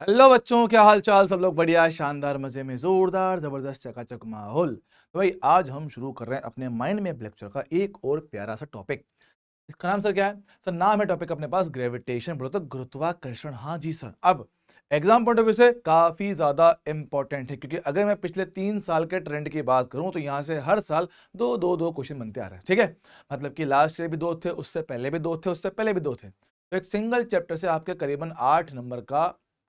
Hello बच्चों, क्या हाल चाल। सब लोग बढ़िया, शानदार, मजे में, जोरदार, जबरदस्त, चकाचक माहौल। तो भाई आज हम शुरू कर रहे हैं अपने माइंड मैप लेक्चर का एक और प्यारा सा टॉपिक। इसका नाम सर क्या है? सर नाम है टॉपिक अपने पास ग्रेविटेशन, बोलो तो गुरुत्वाकर्षण। हाँ जी सर। अब एग्जाम पॉइंट ऑफ व्यू से काफी ज्यादा इंपॉर्टेंट है, क्योंकि अगर मैं पिछले 3 साल के ट्रेंड की बात करूं तो यहां से हर साल दो क्वेश्चन बनते आ रहे हैं। ठीक है, मतलब कि लास्ट ईयर भी दो थे, उससे पहले भी दो थे, उससे पहले भी दो थे। तो एक सिंगल चैप्टर से आपके करीबन 8 नंबर का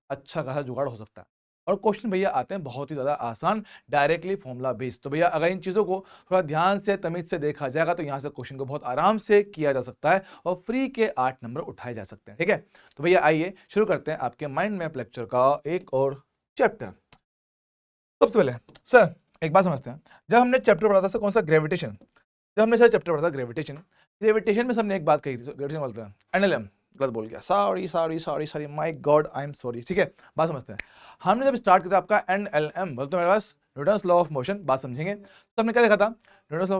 अच्छा खासा जुगाड़ हो सकता है। और क्वेश्चन भैया आते हैं बहुत ही ज्यादा आसान, डायरेक्टली फॉर्मूला बेस्ड। तो भैया अगर इन चीजों को थोड़ा ध्यान से तमीज से देखा जाएगा तो यहाँ से क्वेश्चन को बहुत आराम से किया जा सकता है और फ्री के 8 नंबर उठाए जा सकते हैं। ठीक है, तो भैया आइए शुरू करते हैं आपके माइंड मैप लेक्चर का एक और चैप्टर। सबसे पहले सर एक बात समझते हैं। जब हमने चैप्टर पढ़ा था सर, कौन सा? ग्रेविटेशन। जब हमने सर चैप्टर पढ़ा था ग्रेविटेशन, ग्रेविटेशन में सबने एक बात कही थी, ग्रेविटेशन बोलते हैं एनएलएम। गलत बोल गया, sorry sorry sorry sorry, my God, I am sorry. ठीक है, बात समझते हैं। हमने जब स्टार्ट किया था आपका एनएलएम, बोलते मेरे पास न्यूटन्स लॉ ऑफ मोशन, बात समझेंगे। तो हमने क्या देखा था? न्यूटन्स लॉ,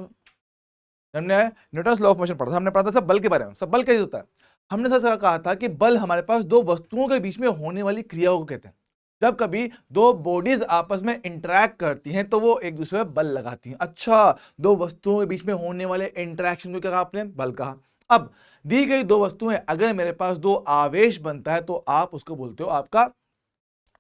हमने न्यूटन्स लॉ ऑफ मोशन पढ़ा था। हमने पढ़ा था सब बल के बारे में, सब बल कैसे होता है। हमने सर कहा था कि बल हमारे पास दो वस्तुओं के बीच में होने वाली क्रियाओं को कहते हैं। जब कभी दो बॉडीज आपस में इंटरेक्ट करती हैं तो वो एक दूसरे पर बल लगाती हैं। अच्छा, दो वस्तुओं के बीच में होने वाले इंटरेक्शन को क्या कहा आपने? बल कहा। अब दी गई दो वस्तुएं, अगर मेरे पास दो आवेश बनता है तो आप उसको बोलते हो आपका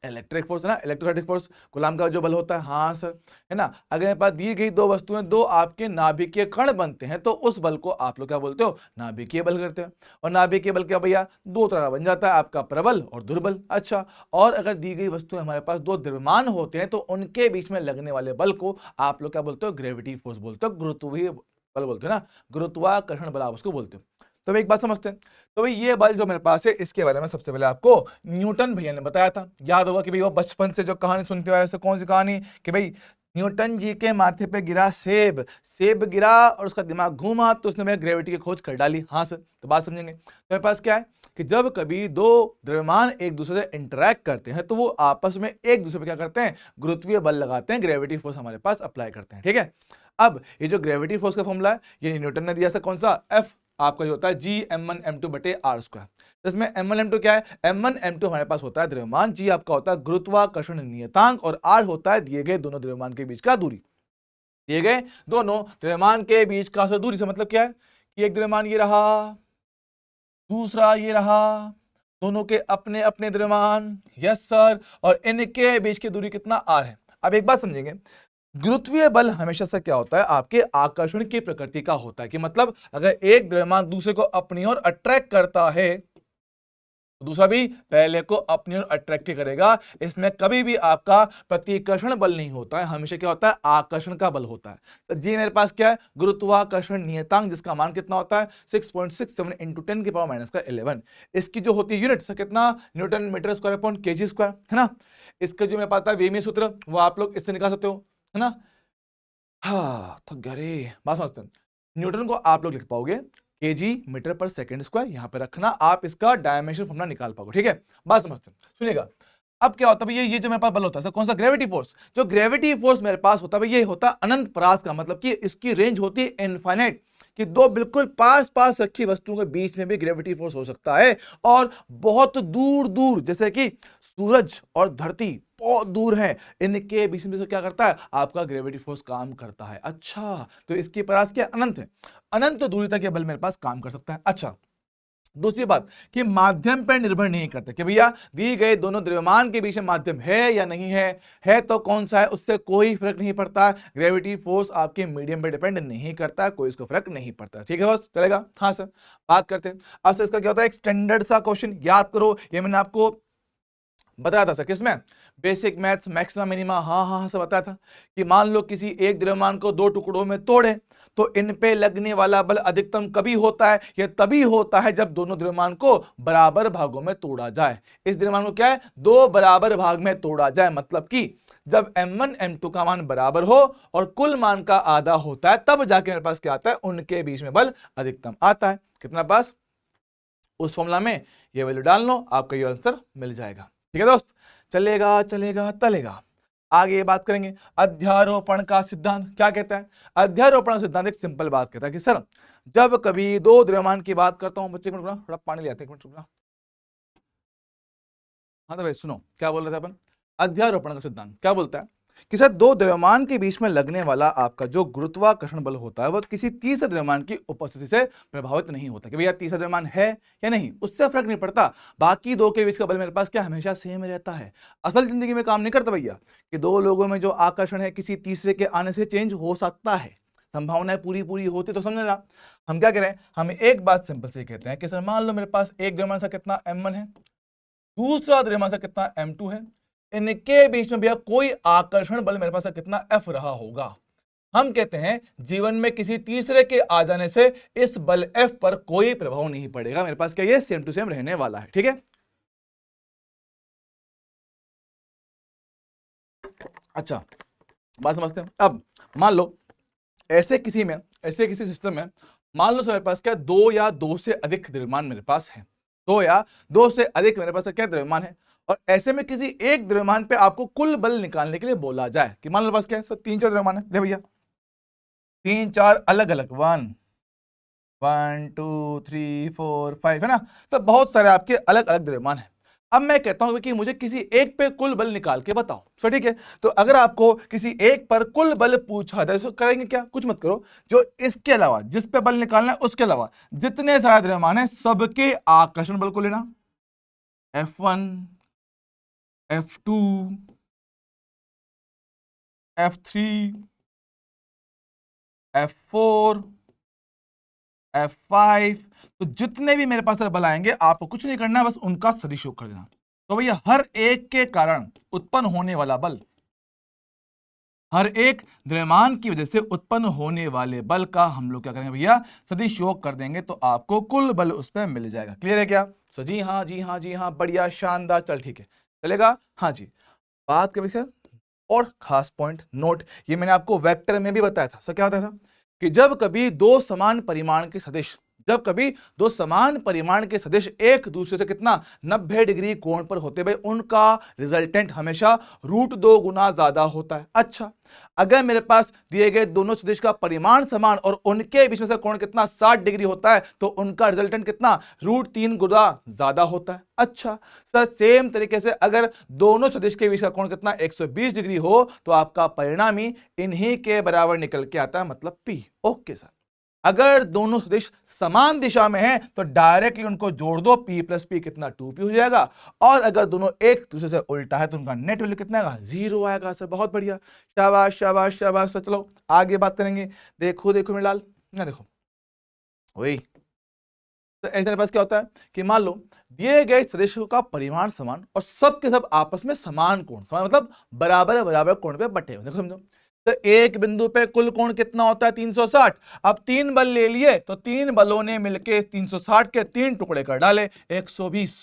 इलेक्ट्रिक फोर्स, है ना, इलेक्ट्रोस्टैटिक फोर्स, कूलॉम का जो बल होता है। हाँ सर, है ना। अगर मेरे पास दी गई दो वस्तुएं, दो आपके नाभिकीय कण बनते हैं तो उस बल को आप लोग क्या बोलते हो? नाभिकीय बल करते हैं। और नाभिकीय बल क्या भैया? दो तरह का बन जाता है, आपका प्रबल और दुर्बल। अच्छा, और अगर दी गई वस्तुएं हमारे पास दो द्रव्यमान होते हैं तो उनके बीच में लगने वाले बल को आप लोग क्या बोलते हो? ग्रेविटी फोर्स बोलते हो, गुरुत्वीय बल बोलते हो ना, गुरुत्वाकर्षण बल आप उसको बोलते हो। तो अब एक बात समझते हैं। तो भाई ये बल जो मेरे पास है इसके बारे में सबसे पहले आपको न्यूटन भैया ने बताया था। याद होगा कि भाई वो बचपन से जो कहानी सुनते आ रहे थे, कौन सी कहानी? कि भाई न्यूटन जी के माथे पे गिरा सेब, सेब गिरा और उसका दिमाग घूमा तो उसने भाई ग्रेविटी की खोज कर डाली। हाँ सर, तो बात समझेंगे। तो मेरे पास क्या है कि जब कभी दो द्रव्यमान एक दूसरे से इंटरेक्ट करते हैं तो वो आपस में एक दूसरे पे क्या करते हैं? गुरुत्वीय बल लगाते हैं, ग्रेविटी फोर्स हमारे पास अप्लाई करते हैं। ठीक है, अब ये जो ग्रेविटी फोर्स का फॉर्मूला है ये न्यूटन ने दिया था, कौन सा? एफ आपका जो होता है जी m1m2 बटे आर स्क्वायर। इसमें m1m2 क्या है? m1m2 हमारे पास होता है द्रव्यमान, जी आपका होता है गुरुत्वाकर्षण नियतांक और आर होता है दिए गए दोनों द्रव्यमान के बीच का दूरी। दिए गए दोनों द्रव्यमान के बीच का दूरी से मतलब क्या है कि एक द्रव्यमान ये रहा, दूसरा ये रहा, दोनों के अपने अपने द्रव्यमान, यस सर, और इनके बीच की दूरी कितना? आर है। अब एक बात समझेंगे, गुरुत्वीय बल हमेशा से क्या होता है? आपके आकर्षण की प्रकृति का होता है, कि मतलब अगर एक द्रव्यमान दूसरे को अपनी ओर अट्रैक्ट करता है तो दूसरा भी पहले को अपनी ओर अट्रैक्ट करेगा। इसमें कभी भी आपका प्रतिकर्षण बल नहीं होता है, हमेशा क्या होता है? आकर्षण का बल होता है। तो जी मेरे पास क्या है? गुरुत्वाकर्षण नियतांक, जिसका मान कितना होता है? 6.67 इंटू 10⁻⁻11। इसकी जो होती है यूनिट सर कितना? Newton metre square upon KG square, है ना। इसका जो मेरे पास है वेमीय सूत्र, वो आप लोग इससे निकाल सकते हो, है ना। हाँ थक गया रे, बात समझते हैं। न्यूटन को आप लोग लिख पाओगे केजी मीटर पर सेकंड स्क्वायर, यहां पे रखना, आप इसका डायमेंशन फॉर्मूला निकाल पाओगे। ठीक है, बात समझते हैं, सुनिएगा। अब क्या होता है ये जो मेरे पास बल होता है सर, कौन सा? Gravity force. जो ग्रेविटी फोर्स मेरे पास होता है ये होता है अनंत परास का, मतलब कि इसकी रेंज होती है इनफाइनाइट, कि दो बिल्कुल पास पास रखी वस्तुओं के बीच में भी ग्रेविटी फोर्स हो सकता है। और बहुत दूर दूर, जैसे कि सूरज और धरती बहुत दूर है, इनके बीच में से क्या करता है? आपका ग्रेविटी फोर्स काम करता है। अच्छा, तो इसकी परास क्या? अनंत है, अनंत दूरी तक ये बल मेरे पास काम कर सकता है। अच्छा, दूसरी बात कि माध्यम पर निर्भर नहीं करते, कि भैया दी गए दोनों द्रव्यमान के बीच में माध्यम है या नहीं है तो कौन सा है, उससे कोई फर्क नहीं पड़ता। ग्रेविटी फोर्स आपके मीडियम पर डिपेंड नहीं करता, कोई इसको फर्क नहीं पड़ता। ठीक है बस, चलेगा। हाँ सर, बात करते हैं अब सर इसका क्या होता है। एक स्टैंडर्ड सा क्वेश्चन याद करो, ये मैंने आपको बताया था सर, किसमें? बेसिक मैथ्स मैक्सिमा मिनिमा, हाँ हाँ सर बताया था कि मान लो किसी एक द्रव्यमान को दो टुकड़ों में तोड़े तो इन पे लगने वाला बल अधिकतम कभी होता है? यह तभी होता है जब दोनों द्रव्यमान को बराबर भागों में तोड़ा जाए। इस द्रव्यमान को क्या है? दो बराबर भाग में तोड़ा जाए, मतलब कि जब m1 m2 का मान बराबर हो और कुल मान का आधा होता है तब जाके मेरे पास क्या आता है? उनके बीच में बल अधिकतम आता है। कितना पास? उस फॉर्मूला में ये वैल्यू डाल लो, आपका ये आंसर मिल जाएगा। ठीक है दोस्त, चलेगा चलेगा तलेगा। आगे बात करेंगे अध्यारोपण का सिद्धांत क्या कहता है। अध्यारोपण का सिद्धांत एक सिंपल बात कहता है कि सर जब कभी दो द्रव्यमान की बात करता हूं, बच्चे थोड़ा पानी ले आते हैं, एक मिनट रुकना। हाँ तो भाई सुनो क्या बोल रहे थे अपन, अध्यारोपण का सिद्धांत क्या बोलता है कि सर दो द्रव्यमान के बीच में लगने वाला आपका जो गुरुत्वाकर्षण बल होता है वो किसी तीसरे द्रव्यमान की उपस्थिति से प्रभावित नहीं होता कि भैया तीसरा द्रव्यमान है या नहीं, उससे फर्क नहीं पड़ता, बाकी दो के बीच का बल मेरे पास क्या हमेशा सेम रहता है। असल जिंदगी में काम नहीं करता भैया कि दो लोगों में जो आकर्षण है किसी तीसरे के आने से चेंज हो सकता है, संभावनाएं पूरी पूरी होती तो समझना। हम क्या करें, हम एक बात सिंपल से कहते हैं कि सर मान लो मेरे पास एक द्रव्यमान सा कितना m1 है, दूसरा द्रव्यमान सा कितना m2 है, इनके बीच में भैया कोई आकर्षण बल मेरे पास कितना F रहा होगा। हम कहते हैं जीवन में किसी तीसरे के आ जाने से इस बल F पर कोई प्रभाव नहीं पड़ेगा, मेरे पास क्या ये सेम टू सेम रहने वाला है। ठीक है, अच्छा बात समझते हैं। अब मान लो ऐसे किसी सिस्टम में मान लो मेरे पास क्या दो या दो से अधिक द्रव्यमान मेरे पास है, दो या दो से अधिक मेरे पास क्या द्रव्यमान है, और ऐसे में किसी एक द्रव्यमान पे आपको कुल बल निकालने के लिए बोला जाए कि मान लो पास क्या है सर तीन चार द्रव्यमान है, ले भैया तीन चार अलग अलग 1 2 3 4 5 है ना, तो बहुत सारे आपके अलग अलग द्रव्यमान है। अब मैं कहता हूं कि मुझे किसी एक पे कुल बल निकाल के बताओ, तो ठीक है, तो अगर आपको किसी एक पर कुल बल पूछा जाए तो करेंगे क्या, कुछ मत करो, जो इसके अलावा जिस पे बल निकालना है उसके अलावा जितने सारे द्रव्यमान है सबके आकर्षण बल को लेना, F1 F2 F3 F4 F5, तो जितने भी मेरे पास बल आएंगे आपको कुछ नहीं करना है, बस उनका सदिश योग कर देना। तो भैया हर एक के कारण उत्पन्न होने वाला बल, हर एक द्रव्यमान की वजह से उत्पन्न होने वाले बल का हम लोग क्या करेंगे भैया सदिश योग कर देंगे, तो आपको कुल बल उस पर मिल जाएगा। क्लियर है क्या? सो जी हाँ जी हाँ जी हाँ, बढ़िया शानदार, चल ठीक है चलेगा। हाँ जी, बात करें और खास पॉइंट नोट, ये मैंने आपको वेक्टर में भी बताया था। सर क्या बताया था कि जब कभी दो समान परिमाण के सदिश, जब कभी दो समान परिमाण के सदिश एक दूसरे से कितना 90 डिग्री कोण पर होते, भाई उनका रिजल्टेंट हमेशा √2 गुना ज्यादा होता है। अच्छा, अगर मेरे पास दिए गए दोनों सदिश का परिमाण समान और उनके बीच में से कोण कितना 60 डिग्री होता है, तो उनका रिजल्टेंट कितना √3 गुना ज्यादा होता है। अच्छा सर, सेम तरीके से अगर दोनों सदिश के बीच का कोण कितना 120 डिग्री हो, तो आपका परिणामी इन्हीं के बराबर निकल के आता है, मतलब P। ओके सर, अगर दोनों सदिश समान दिशा में हैं तो डायरेक्टली उनको जोड़ दो, P + P कितना 2P हो जाएगा, और अगर दोनों एक दूसरे से उल्टा है तो उनका नेट वैल्यू कितना आएगा 0 आएगा। सर बहुत बढ़िया, शाबाश शाबाश शाबाश। सर चलो आगे बात करेंगे। देखो देखो मेरे लाल, ना देखो वही, तो ऐसे मेरे पास क्या होता है कि मान लो दिए गए सदिशों का परिमाण समान और सब के सब आपस में समान कोण, समान मतलब बराबर बराबर कोण पे बटे। देखो समझो, तो एक बिंदु पे कुल कोण कितना होता है 360। अब तीन बल ले लिए तो तीन बलों ने मिलके 360 के तीन टुकड़े कर डाले, 120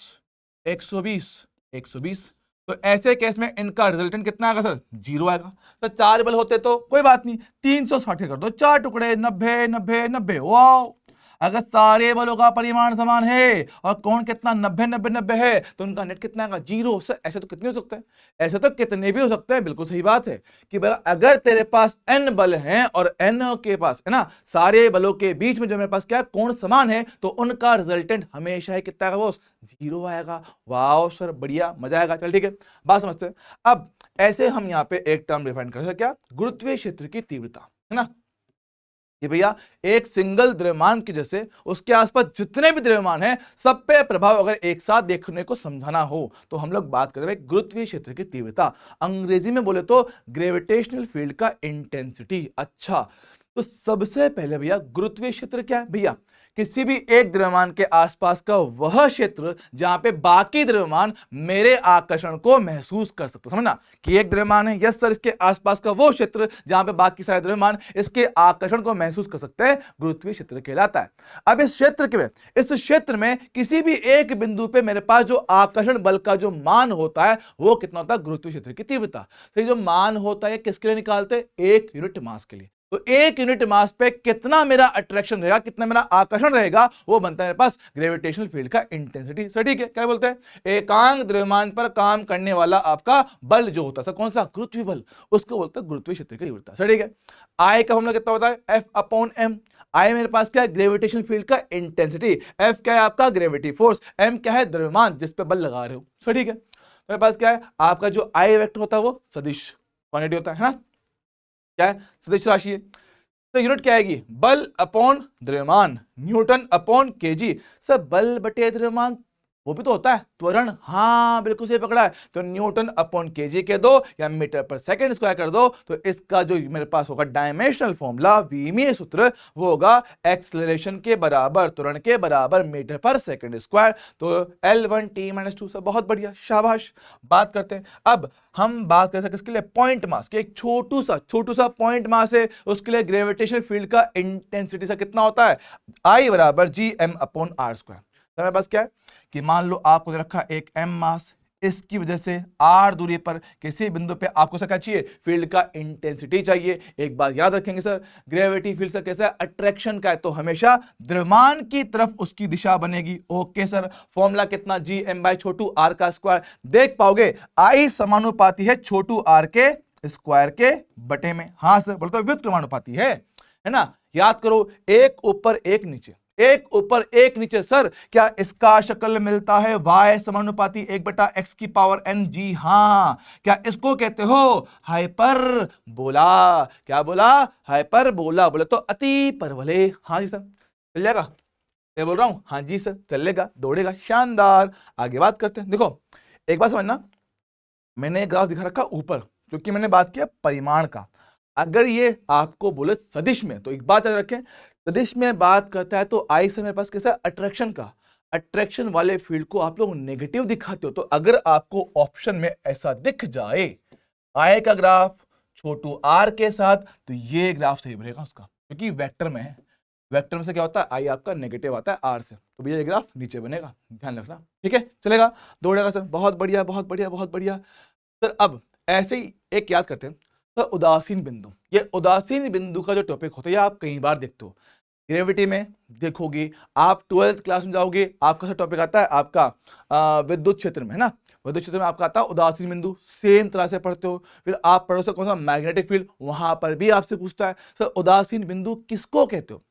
120 120। तो ऐसे केस में इनका रिजल्टेंट कितना आएगा सर 0 आएगा। तो चार बल होते तो कोई बात नहीं, 360 कर दो, चार टुकड़े 90 90 90। वाह, अगर सारे बलों का परिमाण समान है और कोण कितना 90 90 90 है तो उनका नेट कितना आएगा 0। सर ऐसे तो कितने हो सकते हैं, ऐसे तो कितने भी हो सकते हैं। बिल्कुल सही बात है कि अगर तेरे पास n बल हैं और n के पास है ना सारे बलों के बीच में जो मेरे पास क्या कोण समान है, तो उनका रिजल्टेंट हमेशा ही कितना आएगा वो 0 आएगा। वाह सर बढ़िया, मजा आएगा। चल ठीक है, बात समझते हैं। अब ऐसे हम यहाँ पे एक टर्म डिफाइन कर सकते हैं, क्या, गुरुत्वीय क्षेत्र की तीव्रता, है ना, कि भैया एक सिंगल द्रव्यमान की जैसे उसके आसपास जितने भी द्रव्यमान हैं सब पे प्रभाव अगर एक साथ देखने को समझाना हो तो हम लोग बात करते हैं गुरुत्वीय क्षेत्र की तीव्रता, अंग्रेजी में बोले तो ग्रेविटेशनल फील्ड का इंटेंसिटी। अच्छा, तो सबसे पहले भैया गुरुत्वीय क्षेत्र क्या है भैया, किसी भी एक द्रव्यमान के आसपास का वह क्षेत्र जहां पे बाकी द्रव्यमान मेरे आकर्षण को महसूस कर सकते। समझना कि एक द्रव्यमान है, यस सर, इसके आसपास का वो क्षेत्र जहां पे बाकी सारे द्रव्यमान इसके आकर्षण को महसूस कर सकते हैं, गुरुत्वीय क्षेत्र कहलाता है। अब इस क्षेत्र में किसी भी एक बिंदु पे मेरे पास जो आकर्षण बल का जो मान होता है वो कितना होता है, गुरुत्वीय क्षेत्र की तीव्रता। तो जो मान होता है किसके लिए निकालते हैं, एक यूनिट मास के लिए। तो एक यूनिट मास पे कितना मेरा अट्रैक्शन रहेगा, कितना मेरा आकर्षण रहेगा, वो बनता है मेरे पास ग्रेविटेशनल फील्ड का इंटेंसिटी। सर ठीक है, क्या बोलते हैं, एकांक द्रव्यमान पर काम करने वाला आपका बल जो होता है कौन सा, गुरुत्वीय बल, उसको बोलते हैं गुरुत्वीय क्षेत्र की तीव्रता। सर ठीक है, आई का फॉर्मूला कितना होता है, F/m। आई मेरे पास क्या है, ग्रेविटेशनल फील्ड का इंटेंसिटी, F क्या है आपका ग्रेविटी फोर्स, M क्या है द्रव्यमान जिस पे बल लगा रहे हो। सर ठीक है, मेरे पास क्या है, आपका जो आई वेक्टर होता है वो सदिश क्वांटिटी होता है ना, क्या है, सदिश राशि है। तो यूनिट क्या आएगी, बल अपॉन द्रव्यमान, न्यूटन अपॉन केजी। सर बल बटे द्रव्यमान वो भी तो होता है त्वरण, हाँ बिल्कुल सही पकड़ा है। तो न्यूटन अपॉन केजी के दो या मीटर पर सेकंड स्क्वायर कर दो, तो इसका जो मेरे पास होगा डायमेंशनल फॉर्मूला, विमीय सूत्र, वो होगा एक्सेलरेशन के बराबर त्वरण के बराबर मीटर पर सेकंड स्क्वायर। तो L1T-2। सब बहुत बढ़िया, शाबाश। बात करते हैं अब, हम बात कर सकते हैं किसके लिए, पॉइंट मास के। एक छोटू सा पॉइंट मास है, उसके लिए ग्रेविटेशन फील्ड का इंटेंसिटी सा कितना होता है, I बराबर Gm/r²। तो मेरे पास क्या है कि मान लो आपको दे रखा एक m मास, इसकी वजह से r दूरी पर किसी बिंदु पे आपको क्या चाहिए, फील्ड का इंटेंसिटी चाहिए। एक बात याद रखेंगे सर, ग्रेविटी फील्ड सर कैसा है, अट्रैक्शन का है, तो हमेशा द्रव्यमान की तरफ उसकी दिशा बनेगी। ओके सर, फॉर्मूला कितना, Gm/छोटू r का स्क्वायर। देख पाओगे I समानुपाती है छोटू r के स्क्वायर के बटे में। हाँ सर, बोलते तो व्युत्क्रमानुपाती है ना। याद करो, एक ऊपर एक नीचे, एक ऊपर एक नीचे। सर क्या इसका शक्ल मिलता है y समानुपाती 1/x की पावर n। जी हाँ, क्या इसको कहते हो हाइपरबोला। क्या बोला, हाइपरबोला। बोले तो अति परवलय। हाँ जी सर, चल जाएगा, ये बोल रहा हूं, हाँ जी सर चलेगा, दौड़ेगा, शानदार। आगे बात करते हैं। देखो एक बात समझना, मैंने ग्राफ दिखा रखा ऊपर क्योंकि मैंने बात किया परिमाण का। अगर ये आपको बोले सदिश में, तो एक बात याद रखें, सदिश में बात करता है तो आई से मेरे पास कैसा अट्रैक्शन का, अट्रैक्शन वाले फील्ड को आप लोग नेगेटिव दिखाते हो। तो अगर आपको ऑप्शन में ऐसा दिख जाए आई का ग्राफ छोटू आर के साथ, तो ये ग्राफ सही बनेगा उसका, क्योंकि वेक्टर में है। वेक्टर में से क्या होता है, आई आपका नेगेटिव आता है आर से, तो भैया ये ग्राफ नीचे बनेगा, ध्यान रखना। ठीक है, चलेगा, दौड़ेगा सर, बहुत बढ़िया बहुत बढ़िया बहुत बढ़िया। सर अब ऐसे ही एक याद करते हैं, तो उदासीन बिंदु। ये उदासीन बिंदु का जो टॉपिक होता है, ये आप कई बार देखते हो ग्रेविटी में, देखोगे आप 12th क्लास में जाओगे, आपका टॉपिक आता है आपका विद्युत क्षेत्र में, है ना। विद्युत क्षेत्र में आपका आता है उदासीन बिंदु, सेम तरह से पढ़ते हो। फिर आप पढ़ो सर कौन सा, मैग्नेटिक फील्ड, वहां पर भी आपसे पूछता है सर उदासीन बिंदु किसको कहते हो।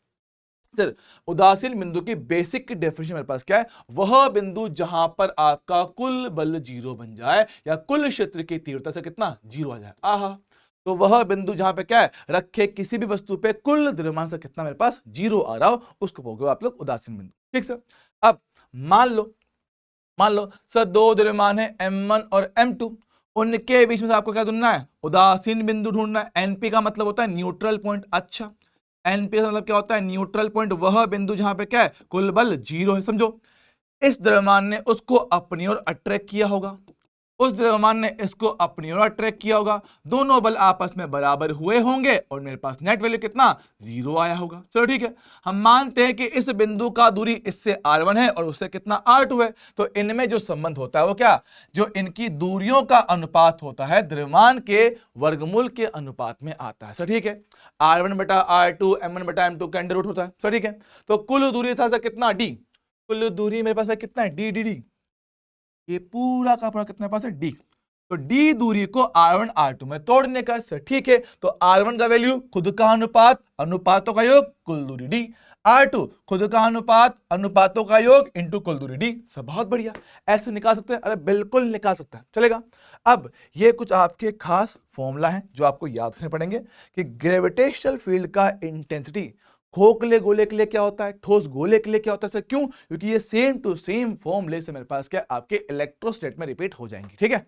सर उदासीन बिंदु की बेसिक डेफिनेशन मेरे पास क्या है, वह बिंदु जहां पर आपका कुल बल 0 बन जाए, या कुल क्षेत्र की तीव्रता से कितना 0 आ जाए। आहा, तो वह बिंदु जहां पे क्या है, रखे किसी भी वस्तु पे कुल द्रव्यमान से कितना मेरे पास 0 आ रहा हो, उसको बोलोगे आप लोग उदासीन बिंदु। ठीक सर। अब मान लो सर दो द्रव्यमान है m1 और m2, उनके बीच में से आपको क्या ढूंढना है, उदासीन बिंदु ढूंढना है। एनपी का मतलब होता है न्यूट्रल पॉइंट। अच्छा, एनपी का मतलब क्या होता है, न्यूट्रल पॉइंट, वह बिंदु जहां पे क्या है, कुल बल 0 है। समझो, इस द्रव्यमान ने उसको अपनी ओर अट्रैक्ट किया होगा, उस द्रव्यमान ने इसको अपनी ओर अट्रैक्ट किया होगा, दोनों बल आपस में बराबर हुए होंगे और मेरे पास नेट वैल्यू कितना 0 आया होगा। चलो ठीक है, हम मानते हैं कि इस बिंदु का दूरी इससे r1 है और उससे कितना r2 है। तो इनमें जो संबंध होता है वो क्या, जो इनकी दूरियों का अनुपात होता है द्रव्यमान के वर्गमूल के अनुपात में आता है। सर ठीक है, r1/r2 m1/m2 का अंडर रूट होता है। सर ठीक है, तो कुल दूरी था सर कितना d, कुल दूरी मेरे पास कितना है d, ये पूरा का पूरा कितने पास है d। तो d दूरी को r1 r2 में तोड़ने का। सर ठीक है, तो r1 का वैल्यू खुद का अनुपात, अनुपातों का योग, कुल दूरी d। r2 खुद का अनुपात, अनुपातों का योग इंटू कुल दूरी d। सब बहुत बढ़िया, ऐसे निकाल सकते हैं, अरे बिल्कुल निकाल सकते हैं, चलेगा। अब ये कुछ आपके खास फॉर्मूला हैं जो आपको याद रखने पड़ेंगे कि ग्रेविटेशनल फील्ड का इंटेंसिटी खोखले गोले के लिए क्या होता है, ठोस गोले के लिए क्या होता है। सर क्यों, क्योंकि ये सेम टू सेम फॉर्मूले से मेरे पास क्या आपके इलेक्ट्रोस्टैट में रिपीट हो जाएंगे। ठीक है,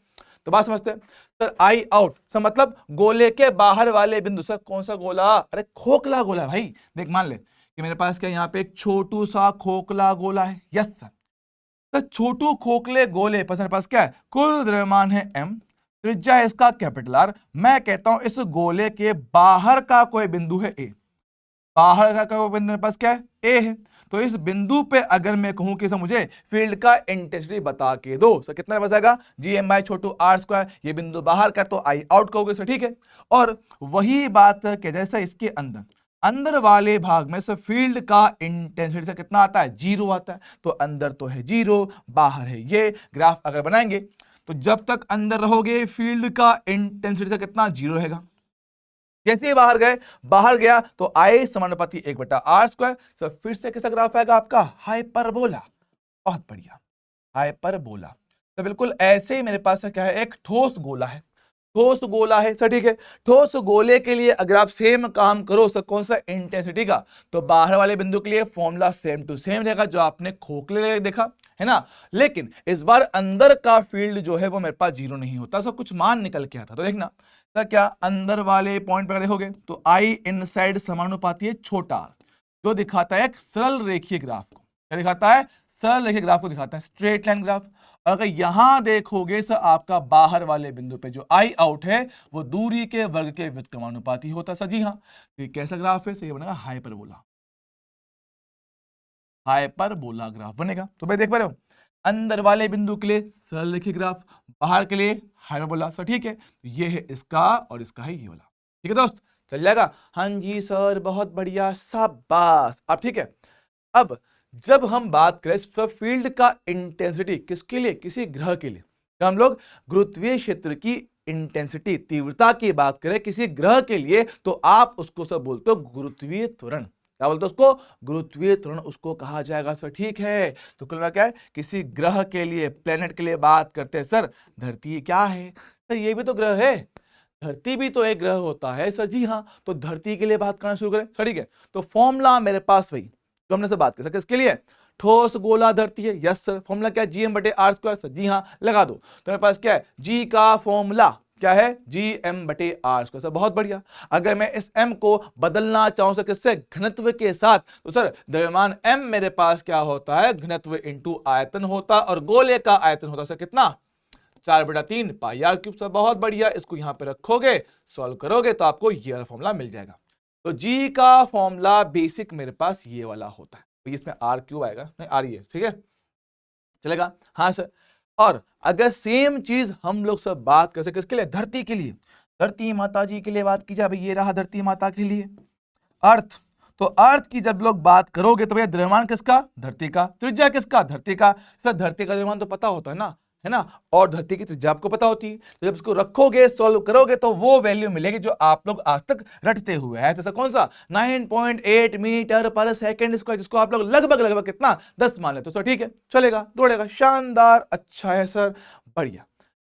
तो बात समझते हैं। सर आई आउट, सर मतलब गोले के बाहर वाले बिंदु। सर कौन सा गोला, अरे खोखला गोला भाई। देख मान ले कि मेरे पास क्या यहाँ पे एक छोटू सा खोखला गोला है। यस सर, तो छोटू खोखले गोले पर मेरे पास क्या है, कुल द्रव्यमान है m, त्रिज्या है इसका कैपिटल R। मैं कहता हूं इस गोले के बाहर का कोई बिंदु है a, बाहर का कोई बिंदु मेरे पास क्या है a है। तो इस बिंदु पे अगर मैं कहूं कि सर मुझे फील्ड का इंटेंसिटी बता के दो, सर कितना बचेगा Gm/छोटू r²। ये बिंदु बाहर का तो आई आउट कहोगे सर, ठीक है। और वही बात के जैसा इसके अंदर वाले भाग में से फील्ड का इंटेंसिटी से कितना आता है 0 आता है। तो अंदर तो है 0, बाहर है ये। ग्राफ अगर बनाएंगे तो जब तक अंदर रहोगे फील्ड का इंटेंसिटी से कितना 0 रहेगा, जैसे ही बाहर गया तो आई समानुपाती 1/r²। सर फिर से कैसा ग्राफ आएगा आपका, हाइपरबोला। बहुत बढ़िया, हाइपरबोला। तो बिल्कुल ऐसे ही मेरे पास क्या है, एक ठोस गोला है, ठोस गोला है सर, ठीक है। ठोस गोले के लिए अगर आप सेम काम करो सर, कौन सा, इंटेंसिटी का, तो बाहर वाले बिंदु के लिए फॉर्मूला सेम टू सेम रहेगा जो आपने खोखले देखा है ना। लेकिन इस बार अंदर का फील्ड जो है वो मेरे पास जीरो नहीं होता, सब कुछ मान निकल के आता। तो देखना सर, क्या अंदर वाले पॉइंट पर देखोगे तो आई इनसाइड समानुपाती है छोटा r, जो दिखाता है एक सरल रेखीय ग्राफ को। क्या दिखाता है, सरल रेखीय ग्राफ को दिखाता है, स्ट्रेट लाइन ग्राफ। अगर यहां देखोगे सर, आपका बाहर वाले बिंदु पे जो आई आउट है वो दूरी के वर्ग के व्युत्क्रमानुपाती होता है सर, जी हाँ। तो ये कैसा ग्राफ है, सही बनेगा हाइपरबोला, हाइपरबोला ग्राफ बनेगा। तो भाई देख पा रहे हो, अंदर वाले बिंदु के लिए सरल रेखीय ग्राफ, बाहर के लिए हाइपरबोला सर, ठीक है। तो ये है इसका और इसका है ये वाला, ठीक है दोस्त, चल जाएगा। हाँ जी सर, बहुत बढ़िया, शाबाश। अब ठीक है, अब जब हम बात करें फील्ड का इंटेंसिटी किसके लिए, किसी ग्रह के लिए, तो हम लोग गुरुत्वीय क्षेत्र की इंटेंसिटी, तीव्रता की बात करें किसी ग्रह के लिए, तो आप उसको सब बोलते हो गुरुत्वीय त्वरण। क्या बोलते हो उसको, गुरुत्वीय त्वरण उसको कहा जाएगा सर, ठीक है। तो कुल मिला क्या है, किसी ग्रह के लिए, प्लेनेट के लिए बात करते हैं सर। धरती क्या है सर, ये भी तो ग्रह है, धरती भी तो एक ग्रह होता है सर, जी हाँ। तो धरती के लिए बात करना शुरू करें सर, ठीक है। तो फॉर्मूला मेरे पास वही तो हमने से बात कर सके, इसके लिए ठोस गोला धरती है, यस सर। फॉर्मूला क्या है, जी एम बटे आर स्क्वायर सर, जी हाँ, लगा दो। तो मेरे पास क्या है, जी का फॉर्मूला क्या है, जी एम बटे आर स्क्वायर सर, बहुत बढ़िया। अगर मैं इस एम को बदलना चाहूं सर किससे, घनत्व के साथ, तो सर द्रव्यमान एम मेरे पास क्या होता है, घनत्व इंटू आयतन होता, और गोले का आयतन होता सर कितना, 4/3 पाई आर क्यूब सर, बहुत बढ़िया। इसको यहां पे रखोगे, सॉल्व करोगे तो आपको ये वाला फॉर्मूला मिल जाएगा। तो जी का फॉर्मूला बेसिक मेरे पास ये वाला होता है, तो इसमें आर क्यूब आएगा, नहीं आर ये, ठीक है, चलेगा। हाँ सर, और अगर सेम चीज हम लोग सब बात कर सके किसके लिए, धरती के लिए, धरती माता जी के लिए बात की जाए, भाई ये रहा धरती माता के लिए अर्थ। तो अर्थ की जब लोग बात करोगे तो भैया द्रव्यमान किसका, धरती का, त्रिज्या किसका, धरती का। सर धरती का द्रव्यमान तो पता होता है ना, और धरती की त्रिज्या आपको पता होती है। तो जब इसको रखोगे, सॉल्व करोगे तो वो वैल्यू मिलेगी जो आप लोग आज तक रटते हुए हैं। जैसा कौन सा, 9.8 मीटर पर सेकेंड स्क्वायर, जिसको आप लोग लगभग लगभग कितना, 10 मान लेते हो सर, ठीक है, चलेगा, दौड़ेगा, शानदार, अच्छा है सर, बढ़िया।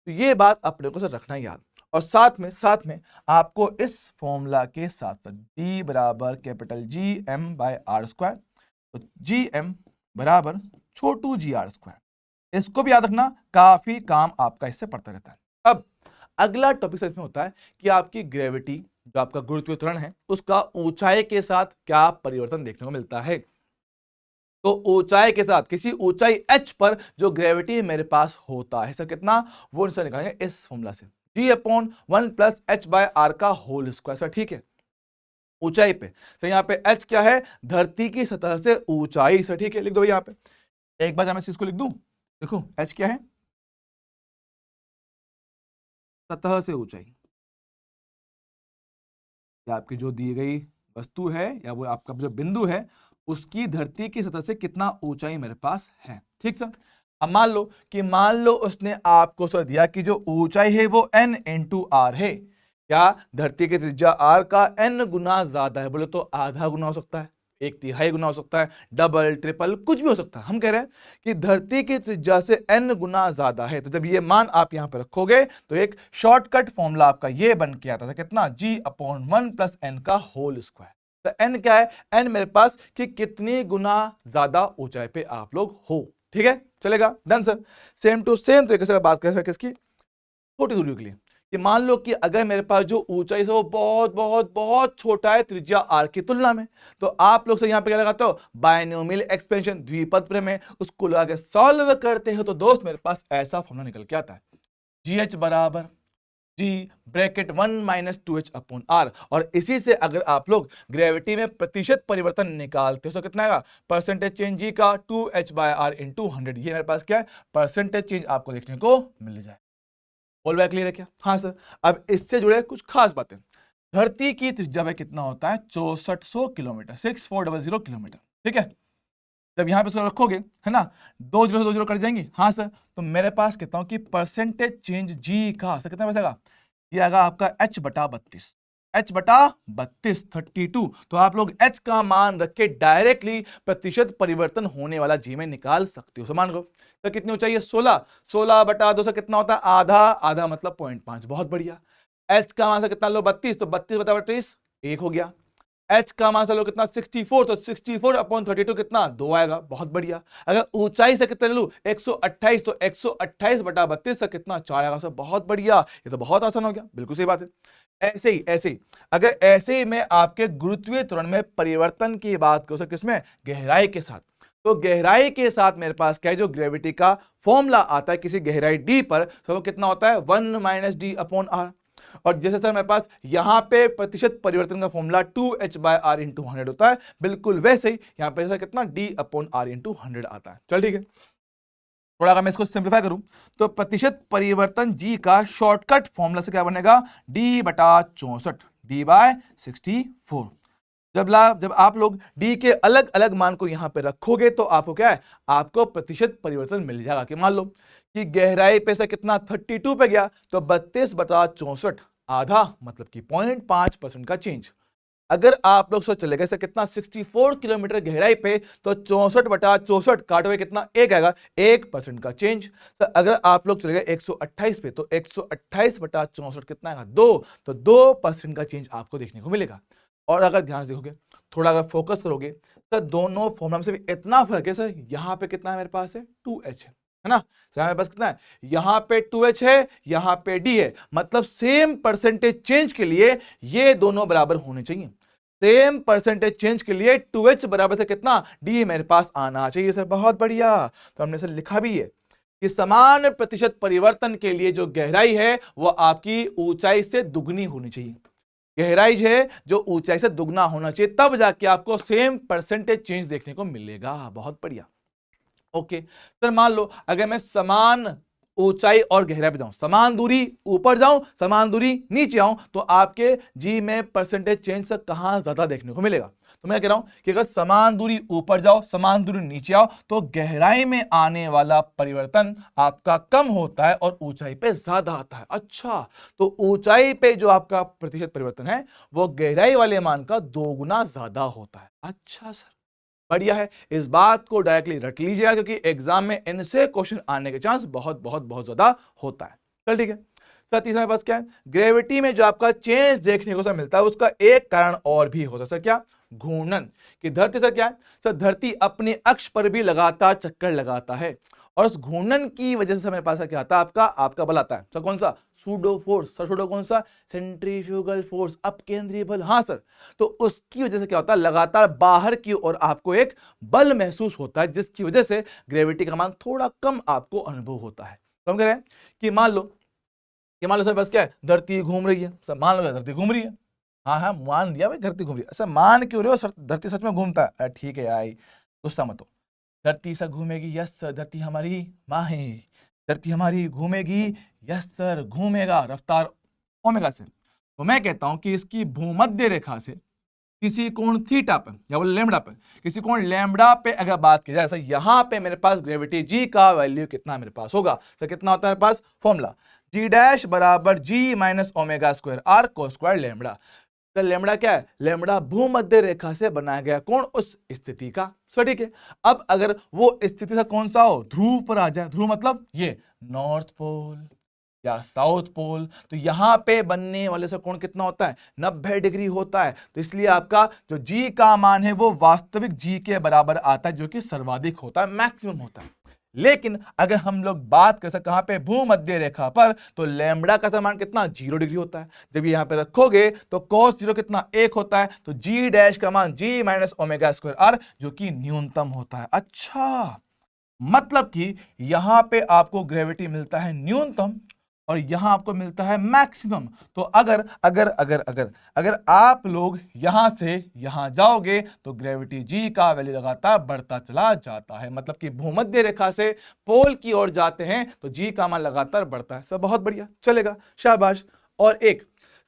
तो ये बात अपने को सर रखना याद। और साथ में आपको इस फॉर्मूला के साथ साथ जी बराबर capital G M by R square, तो जी एम बराबर छोटू जी आर स्क्वायर, इसको भी याद रखना, काफी काम आपका इससे पड़ता रहता है। अब अगला टॉपिक इसमें होता है कि आपकी ग्रेविटी, जो आपका गुरुत्वीय त्वरण है, उसका ऊंचाई के साथ क्या परिवर्तन देखने को मिलता है। तो ऊंचाई के साथ किसी ऊंचाई h पर जो ग्रेविटी मेरे पास होता है सर कितना, वो सर निकालेंगे इस फॉर्मूला से, g/1 + h/r का होल स्क्वायर सर, ठीक है। ऊंचाई पे सर, यहाँ पे h क्या है, धरती की सतह से ऊंचाई सर, ठीक है, लिख दो यहाँ पे, एक बार मैं इसको लिख दूं, देखो h क्या है, सतह से ऊंचाई, या आपकी जो दी गई वस्तु है या वो आपका जो बिंदु है, उसकी धरती की सतह से कितना ऊंचाई मेरे पास है, ठीक सर। अब मान लो उसने आपको सर दिया कि जो ऊंचाई है वो n इंटू आर है, क्या धरती की त्रिज्या r का n गुना ज्यादा है, बोले तो आधा गुना हो सकता है, 1/3 गुना हो सकता है, डबल ट्रिपल कुछ भी हो सकता है। हम कह रहे हैं कि धरती की त्रिज्या से n गुना ज्यादा है, तो जब ये मान आप यहां पर रखोगे तो एक शॉर्टकट फॉर्मूला आपका ये बन के आता था कितना, g/1 + n का होल स्क्वायर। तो n क्या है, n मेरे पास कि कितनी गुना ज्यादा ऊंचाई पे आप लोग हो, ठीक है, चलेगा, done sir. Same to same तरीके से बात करें किसकी, छोटी दूरी के लिए, कि मान लो कि अगर मेरे पास जो ऊंचाई है वो बहुत बहुत बहुत छोटा है त्रिज्या r की तुलना में, तो आप लोग से यहाँ पे क्या लगाते हो, बायनोमियल एक्सपेंशन, द्विपद प्रमेय, उसको लगा के सॉल्व करते हो तो दोस्त मेरे पास ऐसा फॉर्मूला निकल के आता है, GH बराबर G ब्रैकेट 1 - 2h/r। और इसी से अगर आप लोग ग्रेविटी में प्रतिशत परिवर्तन निकालते हो तो कितना आएगा, परसेंटेज चेंज G का 2h/r × 100, ये मेरे पास क्या है, परसेंटेज चेंज आपको देखने को मिल जाए। ऑल बाय क्लियर है क्या, हाँ सर। अब इससे जुड़े कुछ खास बातें, धरती की त्रिज्या में कितना होता है, 6400 किलोमीटर, 6400 किलोमीटर, ठीक है। जब यहाँ पे इसको रखोगे है ना, 2 0 से 2 0 कट जाएंगी, हाँ सर। तो मेरे पास कहता हूं कि परसेंटेज चेंज जी का सर कितना बचेगा, ये आएगा आपका h/32, h बटा 32 32। तो आप लोग h का मान रख के डायरेक्टली प्रतिशत परिवर्तन होने वाला जी में निकाल सकते हो। समान को तो कितनी ऊंचाई है 16, 16 बटा 2 से कितना होता है आधा, आधा मतलब 0.5। बहुत बढ़िया। h का मान से कितना लो 32, तो 32 बटा 32 1 हो गया। h का मान से लो कितना 64, तो 64 अपॉन 32 कितना 2 आएगा। बहुत बढ़िया। अगर ऊंचाई से कितना ले लूं 128, तो 128 बटा 32 से कितना 4 आएगा। सब बहुत बढ़िया, ये तो बहुत आसान हो गया। बिल्कुल सही बात है। ऐसे ही अगर ऐसे ही मैं आपके गुरुत्वीय त्वरण में परिवर्तन की बात करूं, किसमें गहराई के साथ, तो गहराई के साथ मेरे पास क्या है जो ग्रेविटी का फॉर्मूला आता है किसी गहराई डी पर, तो वो कितना होता है 1 माइनस डी अपॉन आर। और जैसे सर मेरे पास यहां पे प्रतिशत परिवर्तन का formula 2h bye are into 100 होता है, बिल्कुल वैसे ही यहां पे कितना d अपॉन आर इंटू 100 आता है। चल ठीक है। थोड़ा अगर मैं इसको सिंप्लीफाई करूं तो प्रतिशत परिवर्तन जी का शॉर्टकट फॉर्मूला से क्या बनेगा d बटा 64 d बाय 64। जब आप लोग d के अलग अलग मान को यहां पे रखोगे तो आपको क्या है, आपको प्रतिशत परिवर्तन मिल जाएगा। कि मान लो कि गहराई पे से कितना 32 पे गया, तो 32 बटा 64 आधा मतलब कि 0.5% का चेंज। अगर आप लोग सोच चले गए कितना 64 किलोमीटर गहराई पे, तो 64 बटा 64 काटोगे कितना 1 आएगा, 1% का चेंज। तो अगर आप लोग चले गए 128 पे, तो 128 बटा 64 कितना आएगा 2, तो 2% का चेंज आपको देखने को मिलेगा। और अगर ध्यान से देखोगे, थोड़ा अगर फोकस करोगे, तो दोनों फॉर्मूला से भी इतना फर्क है सर। यहां पे कितना है मेरे पास है 2h है ना, सर मेरे पास कितना है यहां पे 2h है, यहां पे d है। मतलब सेम परसेंटेज चेंज के लिए ये दोनों बराबर होने चाहिए। सेम परसेंटेज चेंज के लिए 2h बराबर से कितना d मेरे पास आना चाहिए सर। बहुत बढ़िया। तो हमने सर लिखा भी है कि समान प्रतिशत परिवर्तन के लिए जो गहराई है वो आपकी ऊंचाई से दुगनी होनी चाहिए। गहराई है जो ऊंचाई से दुगना होना चाहिए, तब जाके आपको सेम परसेंटेज चेंज देखने को मिलेगा। बहुत बढ़िया। ओके सर, मान लो अगर मैं समान ऊंचाई और गहराई पे जाऊं, समान दूरी ऊपर जाऊं, समान दूरी नीचे आऊं, तो आपके जी में परसेंटेज चेंज से कहां ज्यादा देखने को मिलेगा। तो मैं कह रहा हूं कि अगर समान दूरी ऊपर जाओ, समान दूरी नीचे आओ, तो गहराई में आने वाला परिवर्तन आपका कम होता है और ऊंचाई पे ज्यादा आता है। अच्छा, तो ऊंचाई पे जो आपका प्रतिशत परिवर्तन है वो गहराई वाले मान का 2 गुना ज्यादा होता है। अच्छा सर, बढ़िया है। इस बात को डायरेक्टली रट लीजिएगा क्योंकि एग्जाम में इनसे क्वेश्चन आने के चांस बहुत बहुत बहुत ज्यादा होता है। चल ठीक है सर। तीसरा मेरे पास क्या है, ग्रेविटी में जो आपका चेंज देखने को सर मिलता है उसका एक कारण और भी होता है सर। क्या, घूर्णन। कि धरती सर क्या है सर, धरती अपने अक्ष पर भी लगातार चक्कर लगाता है और उस घूर्णन की वजह से मेरे पास क्या आता है, आपका बल आता है सर। कौन सा, सूडो फोर्स सर। सूडो कौन सा, सेंट्रीफ्यूगल फोर्स, अपकेंद्रीय बल। हाँ सर, तो उसकी वजह से क्या होता है, लगातार बाहर की ओर आपको एक बल महसूस होता है जिसकी वजह से ग्रेविटी का मान थोड़ा कम आपको अनुभव होता है। तो हम कह रहे हैं कि मान लो सर बस क्या है, धरती घूम रही है सर। मान लो धरती घूम रही है, हाँ हाँ मान लिया भाई धरती घूम रही है। सर मान क्यों रहे हो सर, धरती सच में घूमता है। अरे ठीक है यार, गुस्सा मत हो। धरती सर घूमेगी, यस सर, धरती हमारी माँ है। धरती हमारी घूमेगी, यस सर, घूमेगा रफ्तार ओमेगा से। तो मैं कहता हूं कि इसकी भूमध्य रेखा से किसी कोण थीटा पर या बोले लैम्बडा पर, किसी कोण लैम्बडा पे अगर बात की जाए सर, यहां पे मेरे पास ग्रेविटी जी का वैल्यू कितना मेरे पास होगा सर, कितना होता है मेरे पास फॉर्मूला जी डैश बराबर जी माइनस ओमेगा स्क्वायर आर को स्क्वायर लैम्बडा। तो लैम्बडा क्या है, लैम्बडा भूमध्य रेखा से बनाया गया कोण उस स्थिति का। सो ठीक है, अब अगर वो स्थिति से कौन सा हो, ध्रुव पर आ जाए, ध्रुव मतलब ये नॉर्थ पोल या साउथ पोल, तो यहां पे बनने वाले से कोण कितना होता है 90 डिग्री होता है। तो इसलिए आपका जो जी का मान है वो वास्तविक जी के बराबर आता है, जो कि सर्वाधिक होता है, मैक्सिमम होता है। लेकिन अगर हम लोग बात कर सकते कहां पे, भूमध्य रेखा पर, तो लैम्बडा का मान कितना 0 डिग्री होता है। जब यहां पे रखोगे तो cos 0 कितना 1 होता है, तो जी डैश का मान जी माइनस ओमेगा स्क्वायर आर, जो कि न्यूनतम होता है। अच्छा, मतलब कि यहां पे आपको ग्रेविटी मिलता है न्यूनतम और यहां आपको मिलता है मैक्सिमम। तो अगर अगर अगर अगर अगर आप लोग यहां से यहां जाओगे तो ग्रेविटी जी का वैल्यू लगातार बढ़ता चला जाता है। मतलब कि भूमध्य रेखा से पोल की ओर जाते हैं तो जी का मान लगातार बढ़ता है। सब बहुत बढ़िया चलेगा, शाबाश। और एक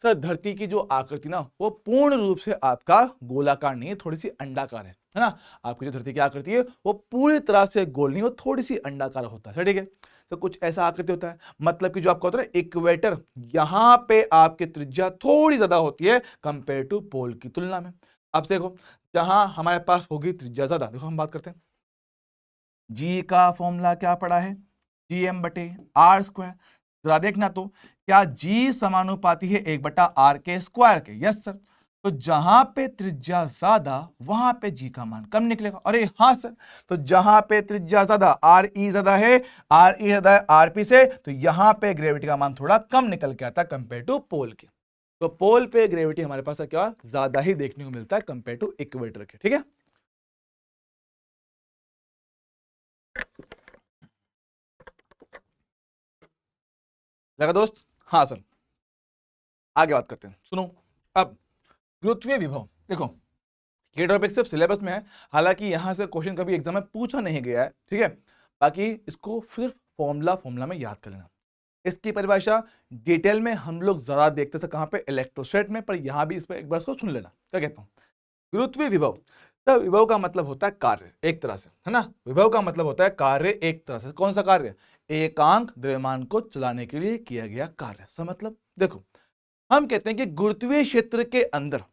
सर, धरती की जो आकृति ना वो पूर्ण रूप से आपका गोलाकार नहीं है, थोड़ी सी अंडाकार है ना। आपकी जो धरती की आकृति है वो पूरी तरह से गोल नहीं, वो थोड़ी सी अंडाकार होता है। ठीक है तो कुछ ऐसा आकृति होता है, मतलब कि जो आपका होता है इक्वेटर, यहां पे आपकी त्रिज्या थोड़ी ज्यादा होती है कंपेयर टू पोल की तुलना में। अब देखो जहां हमारे पास होगी त्रिज्या ज्यादा, देखो हम बात करते हैं, जी का फॉर्मूला क्या पड़ा है, जी एम बटे आर स्क्वायर। जरा देखना तो क्या जी समानुपाती है 1/r के स्क्वायर के, यस सर। तो जहां पे त्रिज्या ज्यादा वहां पे जी का मान कम निकलेगा, अरे हाँ सर। तो जहां पे त्रिज्या ज्यादा, आर ई ज्यादा है, आर ई ज्यादा है आरपी से, तो यहां पे ग्रेविटी का मान थोड़ा कम निकल के आता है कंपेयर टू पोल के। तो पोल पे ग्रेविटी हमारे पास क्या ज्यादा ही देखने को मिलता है कंपेयर टू इक्वेटर के, ठीक है। लगा दोस्त, हाँ सर। आगे बात करते हैं, सुनो। अब गुरुत्वीय विभव, देखो ये टॉपिक सिर्फ सिलेबस में है, हालांकि यहां से क्वेश्चन कभी एग्जाम में पूछा नहीं गया है, ठीक है। बाकी इसको सिर्फ फॉर्मूला में याद कर लेना। इसकी परिभाषा डिटेल में हम लोग जरा देखते से कहां पे, इलेक्ट्रोस्टैट में, पर यहां भी इस पर एक बार इसको सुन लेना क्या कहता हूं। गुरुत्वीय विभव, तो विभव का मतलब होता है कार्य, एक तरह से, है ना। विभव का मतलब होता है कार्य, एक तरह से। कौन सा कार्य? एकांक द्रव्यमान को चलाने के लिए किया गया कार्य। सा मतलब देखो, हम कहते हैं कि गुरुत्वीय क्षेत्र के अंदर,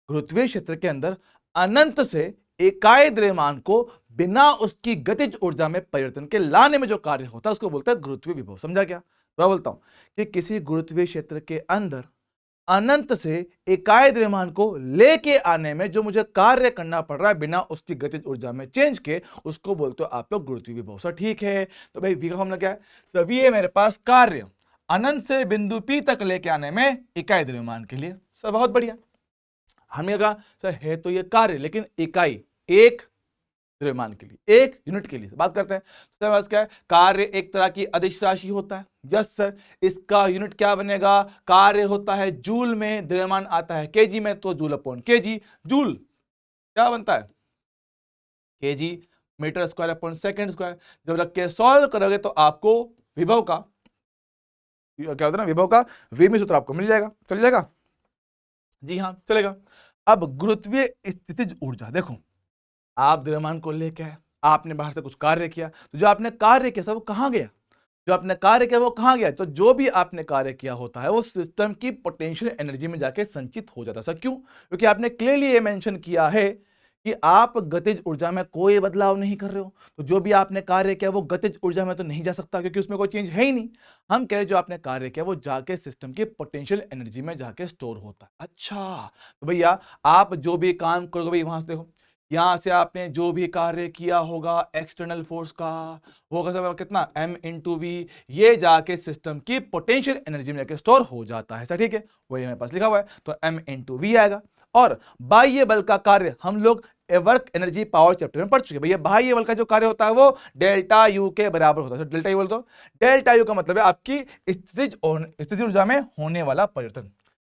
गुरुत्वीय क्षेत्र के अंदर अनंत से इकाई द्रव्यमान को बिना उसकी गतिज ऊर्जा में परिवर्तन के लाने में जो कार्य होता है उसको बोलते हैं गुरुत्वीय विभव। समझा क्या? मैं बोलता हूं कि किसी गुरुत्वीय क्षेत्र के अंदर अनंत से इकाई द्रव्यमान को लेके आने में जो मुझे कार्य करना पड़ रहा है बिना उसकी गतिज ऊर्जा में चेंज के, उसको बोलते हो आप लोग गुरुत्वीय विभव। सर ठीक है, तो भाई वी का फॉर्मूला क्या है? सभी है मेरे पास कार्य अनंत से बिंदु पी तक लेके आने में इकाई द्रव्यमान के लिए। सर बहुत बढ़िया। हमने कहा सर है तो ये कार्य, लेकिन इकाई एक द्रव्यमान के लिए, एक यूनिट के लिए बात करते हैं। तो बस क्या है, कार्य एक तरह की अदिश राशि होता है। यस सर, इसका यूनिट क्या बनेगा? कार्य होता है जूल में, द्रव्यमान आता है केजी में, तो जूल अपॉन केजी। जूल क्या बनता है? KG metre square upon second square. जब रख के सॉल्व करोगे तो आपको विभव का क्या होता है ना, विभव का वी में सूत्र आपको मिल जाएगा। चल जाएगा? जी हाँ चलेगा। अब गुरुत्वीय स्थितिज ऊर्जा, देखो आप द्रव्यमान को लेके आए, आपने बाहर से कुछ कार्य किया, तो जो आपने कार्य किया वो कहां गया? जो आपने कार्य किया वो कहां गया? तो जो भी आपने कार्य किया होता है वो सिस्टम की पोटेंशियल एनर्जी में जाके संचित हो जाता है। सर क्यों? क्योंकि आपने क्लियरली ये मेंशन किया है कि आप गतिज ऊर्जा में कोई बदलाव नहीं कर रहे हो, तो जो भी आपने कार्य किया वो गतिज ऊर्जा में तो नहीं जा सकता क्योंकि उसमें कोई चेंज है ही नहीं। हम कह रहे जो आपने कार्य किया वो जाके सिस्टम की पोटेंशियल एनर्जी में जाके स्टोर होता है। अच्छा, तो भैया आप जो भी काम करोगे भाई, वहां से देखो, यहां से आपने जो भी कार्य किया होगा एक्सटर्नल फोर्स का होगा सब कितना, m इंटू वी, ये जाके सिस्टम की पोटेंशियल एनर्जी में जाके स्टोर हो जाता है। सर ठीक है, वही हमारे पास लिखा हुआ है, तो m इंटू वी आएगा। और बाह्य बल का कार्य हम लोग वर्क एनर्जी पावर चैप्टर में पढ़ चुके भैया। बाह्य बल का जो कार्य होता है वो डेल्टा यू के बराबर होता है। डेल्टा यू बोल दो, डेल्टा यू का मतलब है आपकी स्थितिज ऊर्जा में होने वाला परिवर्तन।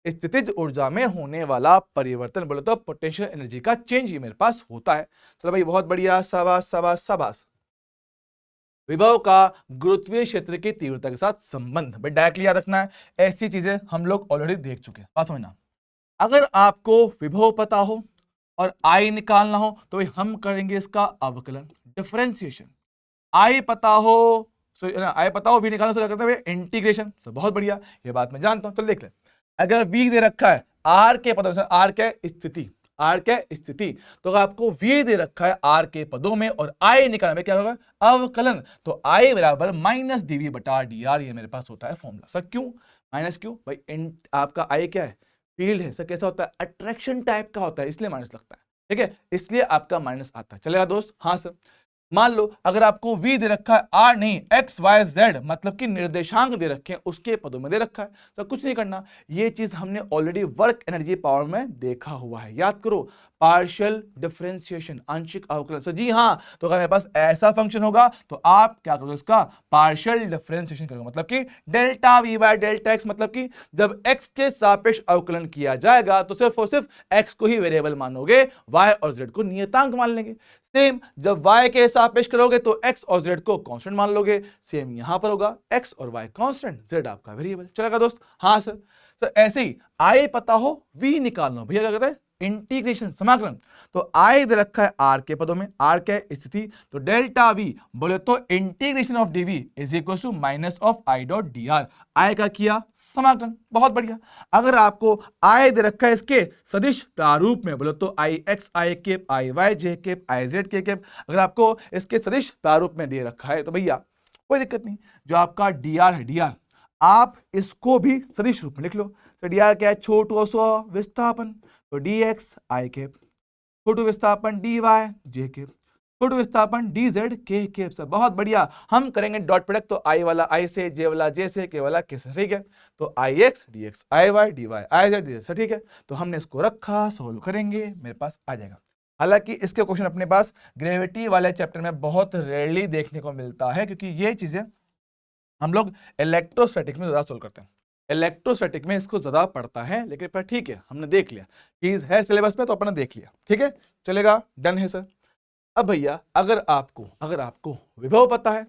स्थितिज ऊर्जा में होने वाला परिवर्तन बोले तो पोटेंशियल एनर्जी का चेंज ही मेरे पास होता है। चलो भाई बहुत बढ़िया, शाबाश शाबाश शाबाश। विभव का गुरुत्वीय क्षेत्र की तीव्रता के साथ संबंध, भाई डायरेक्टली याद रखना है, ऐसी चीजें हम लोग ऑलरेडी देख चुके हैं। बात समझना, अगर आपको विभव पता हो और आई निकालना हो तो भाई हम करेंगे इसका अवकलन, डिफरेंशिएशन। आई पता हो, आई पता हो, वी निकालना तो क्या करते हैं इंटीग्रेशन। तो बहुत बढ़िया, ये बात मैं जानता हूं। चल देख ले, अगर वी दे रखा है आर के पदों में, आर क्या स्थिति, आर क्या स्थिति, तो अगर आपको वी दे रखा है आर के पदों में और आई निकालना में क्या होगा अवकलन, तो आई बराबर माइनस डीवी बटा डी आर, ये मेरे पास होता है फॉर्मूला। सर क्यों माइनस? क्यों भाई, आपका आई क्या है? फील्ड है। सर कैसा होता है? अट्रैक्शन टाइप का होता है, इसलिए माइनस लगता है। ठीक है, इसलिए आपका माइनस आता है। चलेगा दोस्त? हाँ सर। मान लो अगर आपको v दे रखा है, r नहीं x y z, मतलब कि निर्देशांक दे रखे हैं, उसके पदों में दे रखा है, तो कुछ नहीं करना। ये चीज हमने ऑलरेडी वर्क एनर्जी पावर में देखा हुआ है, याद करो, पार्शियल डिफरेंशिएशन, आंशिक अवकलन। तो जी हाँ, तो अगर मेरे पास ऐसा फंक्शन होगा तो आप क्या करोगे? इसका पार्शियल डिफरेंशिएशन करोगे, मतलब कि delta v by delta x, मतलब कि जब x के सापेक्ष अवकलन किया जाएगा तो सिर्फ और सिर्फ x को ही वेरिएबल मानोगे, y और z को नियतांक मान लेंगे। सेम जब y के सापेक्ष करोगे तो x और z को कांस्टेंट मान लोगे। सेम यहां पर होगा, x और y कांस्टेंट, z आपका वेरिएबल। चलेगा दोस्त? हाँ सर। सर ऐसे ही i पता हो, v निकालना हो, भैया क्या कहते हैं इंटीग्रेशन समाकलन, तो आई दे रखा है आर के पदों में, आर क्या है स्थिति, तो डेल्टा वी बोले तो integration of dV is equal to minus of I dot D R, I का किया समाकलन, बहुत बढ़िया। अगर आपको आई दे रखा है इसके सदिश प्रारूप में बोले तो I X I cap I Y J cap I Z K cap, अगर आपको इसके सदिश प्रारूप में दे रखा है तो भैया कोई दिक्कत नहीं, जो आपका डी आर है डी आर आप इसको भी सदिश रूप में लिख लो। तो डी आर क्या है, छोटू सो विस्थापन, तो डी एक्स आई केप, छोटू विस्थापन डी वाई जे केप, छोटू विस्थापन डी जेड के केप से, बहुत बढ़िया। हम करेंगे डॉट प्रोडक्ट, तो आई वाला आई से, जे वाला जे से, के वाला के से, ठीक है। तो I X D X I Y D Y I Z D Z से, ठीक है। तो हमने इसको रखा, सोल्व करेंगे, मेरे पास आ जाएगा। हालांकि इसके क्वेश्चन अपने पास ग्रेविटी वाले चैप्टर में बहुत रेयरली देखने को मिलता है, क्योंकि ये चीजें हम लोग इलेक्ट्रोस्टैटिक में ज्यादा सोल्व करते हैं, इलेक्ट्रोस्टैटिक में इसको ज्यादा पढ़ता है, लेकिन पर ठीक है हमने देख लिया, चीज है सिलेबस में तो अपने देख लिया, ठीक है चलेगा, डन है सर। अब भैया अगर आपको विभव पता है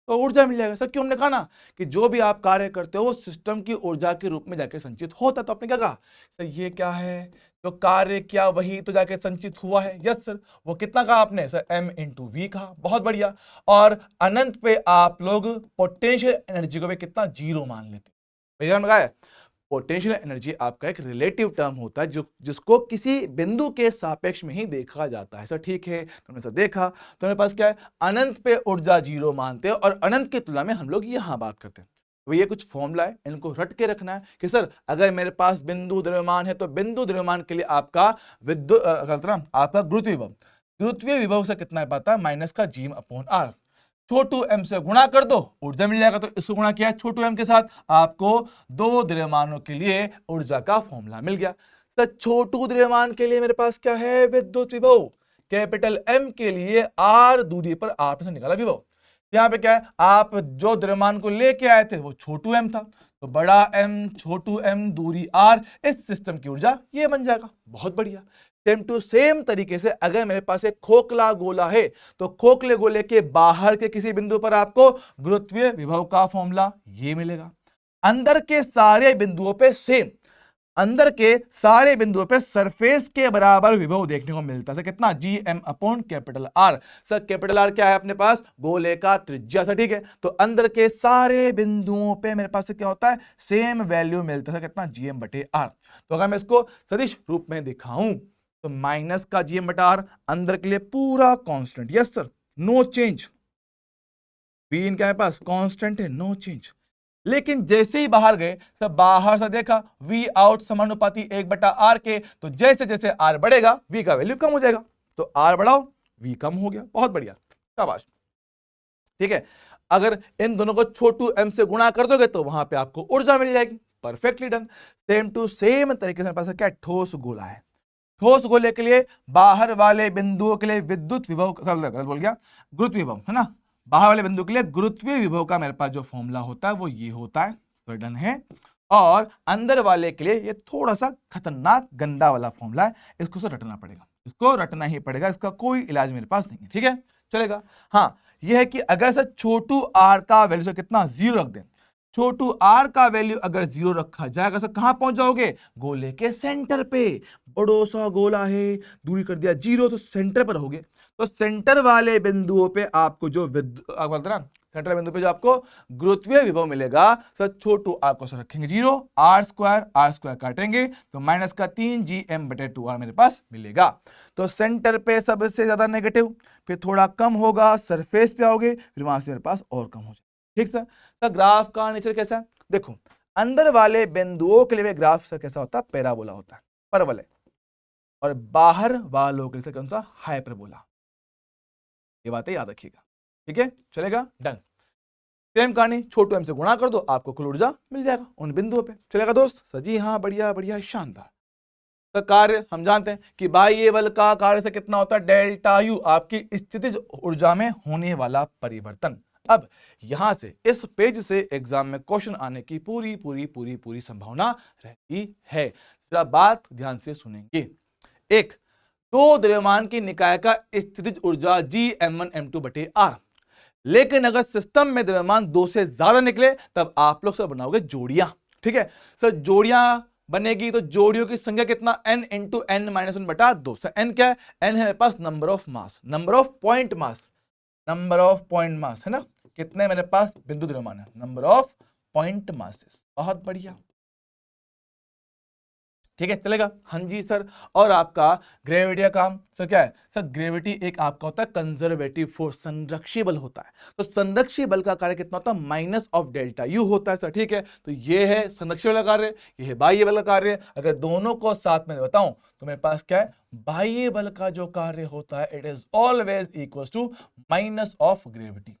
तो ऊर्जा मिल जाएगा। सर क्यों, हमने कहा ना कि जो भी आप कार्य करते हो वो सिस्टम की ऊर्जा के रूप में जाके संचित होता है, तो आपने क्या कहा सर, ये क्या है, जो कार्य किया वही तो जाके संचित हुआ है, यस सर। वो कितना कहा आपने सर, m इंटू वी कहा, बहुत बढ़िया। और अनंत पे आप लोग पोटेंशियल एनर्जी को भी कितना, जीरो मान लेते, भैया हमने कहा है पोटेंशियल एनर्जी आपका एक रिलेटिव टर्म होता है, जो जिसको किसी बिंदु के सापेक्ष में ही देखा जाता है। सर ठीक है, तुमने सर देखा, तो मेरे पास क्या है, अनंत पे ऊर्जा जीरो मानते हैं और अनंत की तुलना में हम लोग यहाँ बात करते हैं। तो ये कुछ फॉर्मूला है, इनको रट के रखना है कि सर अगर मेरे पास बिंदु द्रव्यमान है तो बिंदु द्रव्यमान के लिए आपका विद्युत आपका गुरुत्वीय विभव से कितना पाता है, माइनस का जी अपॉन आर, छोटू एम से गुणा कर दो ऊर्जा मिल जाएगा। तो इसको गुणा किया छोटू एम के साथ, आपको दो द्रव्यमानों के लिए ऊर्जा का फॉर्मूला मिल गया। तो छोटू द्रव्यमान के लिए मेरे पास क्या है, विद्युत विभव, कैपिटल एम के लिए आर दूरी पर आर से निकाला विभव। यहाँ पे क्या है, आप जो द्रव्यमान को लेके आए थे वो छोटू एम था, तो बड़ा एम छोटू एम दूरी आर, इस सिस्टम की ऊर्जा ये बन जाएगा, बहुत बढ़िया। सेम टू सेम तरीके से अगर मेरे पास एक खोखला गोला है तो खोखले गोले के बाहर के किसी बिंदु पर आपको गुरुत्वीय विभव का फॉर्मूला ये मिलेगा। अंदर के सारे बिंदुओं पे सेम, अंदर के सारे बिंदुओं पे सरफेस के बराबर विभव देखने को मिलता है। कितना, G M upon capital R. Sir capital R क्या है अपने पास, गोले का त्रिज्या, सर ठीक है। तो अंदर के सारे बिंदुओं पे मेरे पास क्या होता है, सेम वैल्यू मिलता है, कितना, जी एम बटे आर। तो अगर मैं इसको सदिश रूप में दिखाऊं तो माइनस का जी एम बटा आर, अंदर के लिए पूरा constant, yes sir, no change, we इनके मेरे पास कांस्टेंट है, नो चेंज। लेकिन जैसे ही बाहर गए, सब बाहर से देखा वी आउट समानुपाती 1 बटा आर के, तो जैसे जैसे आर बढ़ेगा वी का वैल्यू कम हो जाएगा, तो आर बढ़ाओ वी कम हो गया, बहुत बढ़िया, शाबाश, ठीक है। अगर इन दोनों को छोटू एम से गुणा कर दोगे तो वहां पे आपको ऊर्जा मिल जाएगी, perfectly done. Same to same तरीके से पास क्या, ठोस गोला है, ठोस गोले के लिए बाहर वाले बिंदुओं के लिए विद्युत विभव, गलत बोल गया, गुरुत्वीय विभव है ना, बाहर वाले बिंदु के लिए गुरुत्वीय विभव का मेरे पास जो फॉर्मूला होता है वो ये होता है, तो डन है। और अंदर वाले के लिए ये थोड़ा सा खतरनाक गंदा वाला फॉर्मूला है, इसको से रटना पड़ेगा, इसको रटना ही पड़ेगा, इसका कोई इलाज मेरे पास नहीं है, ठीक है चलेगा। हाँ यह है कि अगर सर छोटू आर का वैल्यू से कितना, जीरो रख दें, छोटू आर का वैल्यू अगर जीरो रखा जाएगा सर कहां पहुंच जाओगे, गोले के सेंटर पे, बड़ो सा गोला है, दूरी कर दिया जीरो, तो सेंटर पर रहोगे। तो सेंटर वाले बिंदुओं पे आपको जो सेंटर बिंदु पे जो आपको गुरुत्वीय विभव मिलेगा सर, छोटू आर को सर रखेंगे जीरो, आर स्क्वायर काटेंगे तो माइनस का 3 जी एम बटे 2 आर मेरे पास मिलेगा। तो सेंटर पे सबसे ज्यादा नेगेटिव, फिर थोड़ा कम होगा, सरफेस पे आओगे, फिर वहां से मेरे पास और कम हो जाए, ठीक सर। तो ग्राफ का नेचर कैसा है, देखो अंदर वाले बिंदुओं के लिए ग्राफ सर कैसा होता है, पैराबोला होता है, परवलय, और बाहर वालों के लिए कौन सा, हाइपरबोला, ये बातें याद रखिएगा, ठीक है चलेगा, डन। सेम कहानी, छोटू एम से गुणा कर दो, आपको कुल ऊर्जा मिल जाएगा उन बिंदुओं पे, चलेगा दोस्त, सजी हाँ, बढ़िया बढ़िया, शानदार। तो कार्य हम जानते हैं कि बाह्य बल का कार्य से कितना होता है, डेल्टा यू, आपकी स्थितिज ऊर्जा में होने वाला परिवर्तन। अब यहां से इस पेज से एग्जाम में क्वेश्चन आने की पूरी पूरी पूरी पूरी संभावना रहती है, जरा बात ध्यान से सुनेंगे। एक, दो द्रव्यमान की निकाय का स्थितिज ऊर्जा जी m1 m2 बटे आर, लेकिन अगर सिस्टम में द्रव्यमान दो से ज्यादा निकले तब आप लोग सब बनाओगे जोड़ियां, ठीक है सर। जोड़ियां बनेगी तो जोड़ियों की संख्या कितना n into N minus one बटा दो। n क्या है? n है मेरे पास number of mass, number of point mass, number of point mass है ना, कितने मेरे पास बिंदु द्रव्यमान है, नंबर ऑफ पॉइंट मासेस। बहुत बढ़िया, ठीक है, चलेगा। हाँ जी सर। और आपका ग्रेविटी का काम सर क्या है? सर ग्रेविटी एक आपका होता है कंजर्वेटिव फोर्स, संरक्षी बल होता है। तो संरक्षी बल का कार्य कितना होता है? माइनस ऑफ डेल्टा यू होता है सर, ठीक है। तो ये है संरक्षी बल का कार्य, ये है बाह्य बल का कार्य। अगर दोनों को साथ में बताऊं तो मेरे पास क्या है? बाह्य बल का जो कार्य होता है it is always equal to minus of gravity.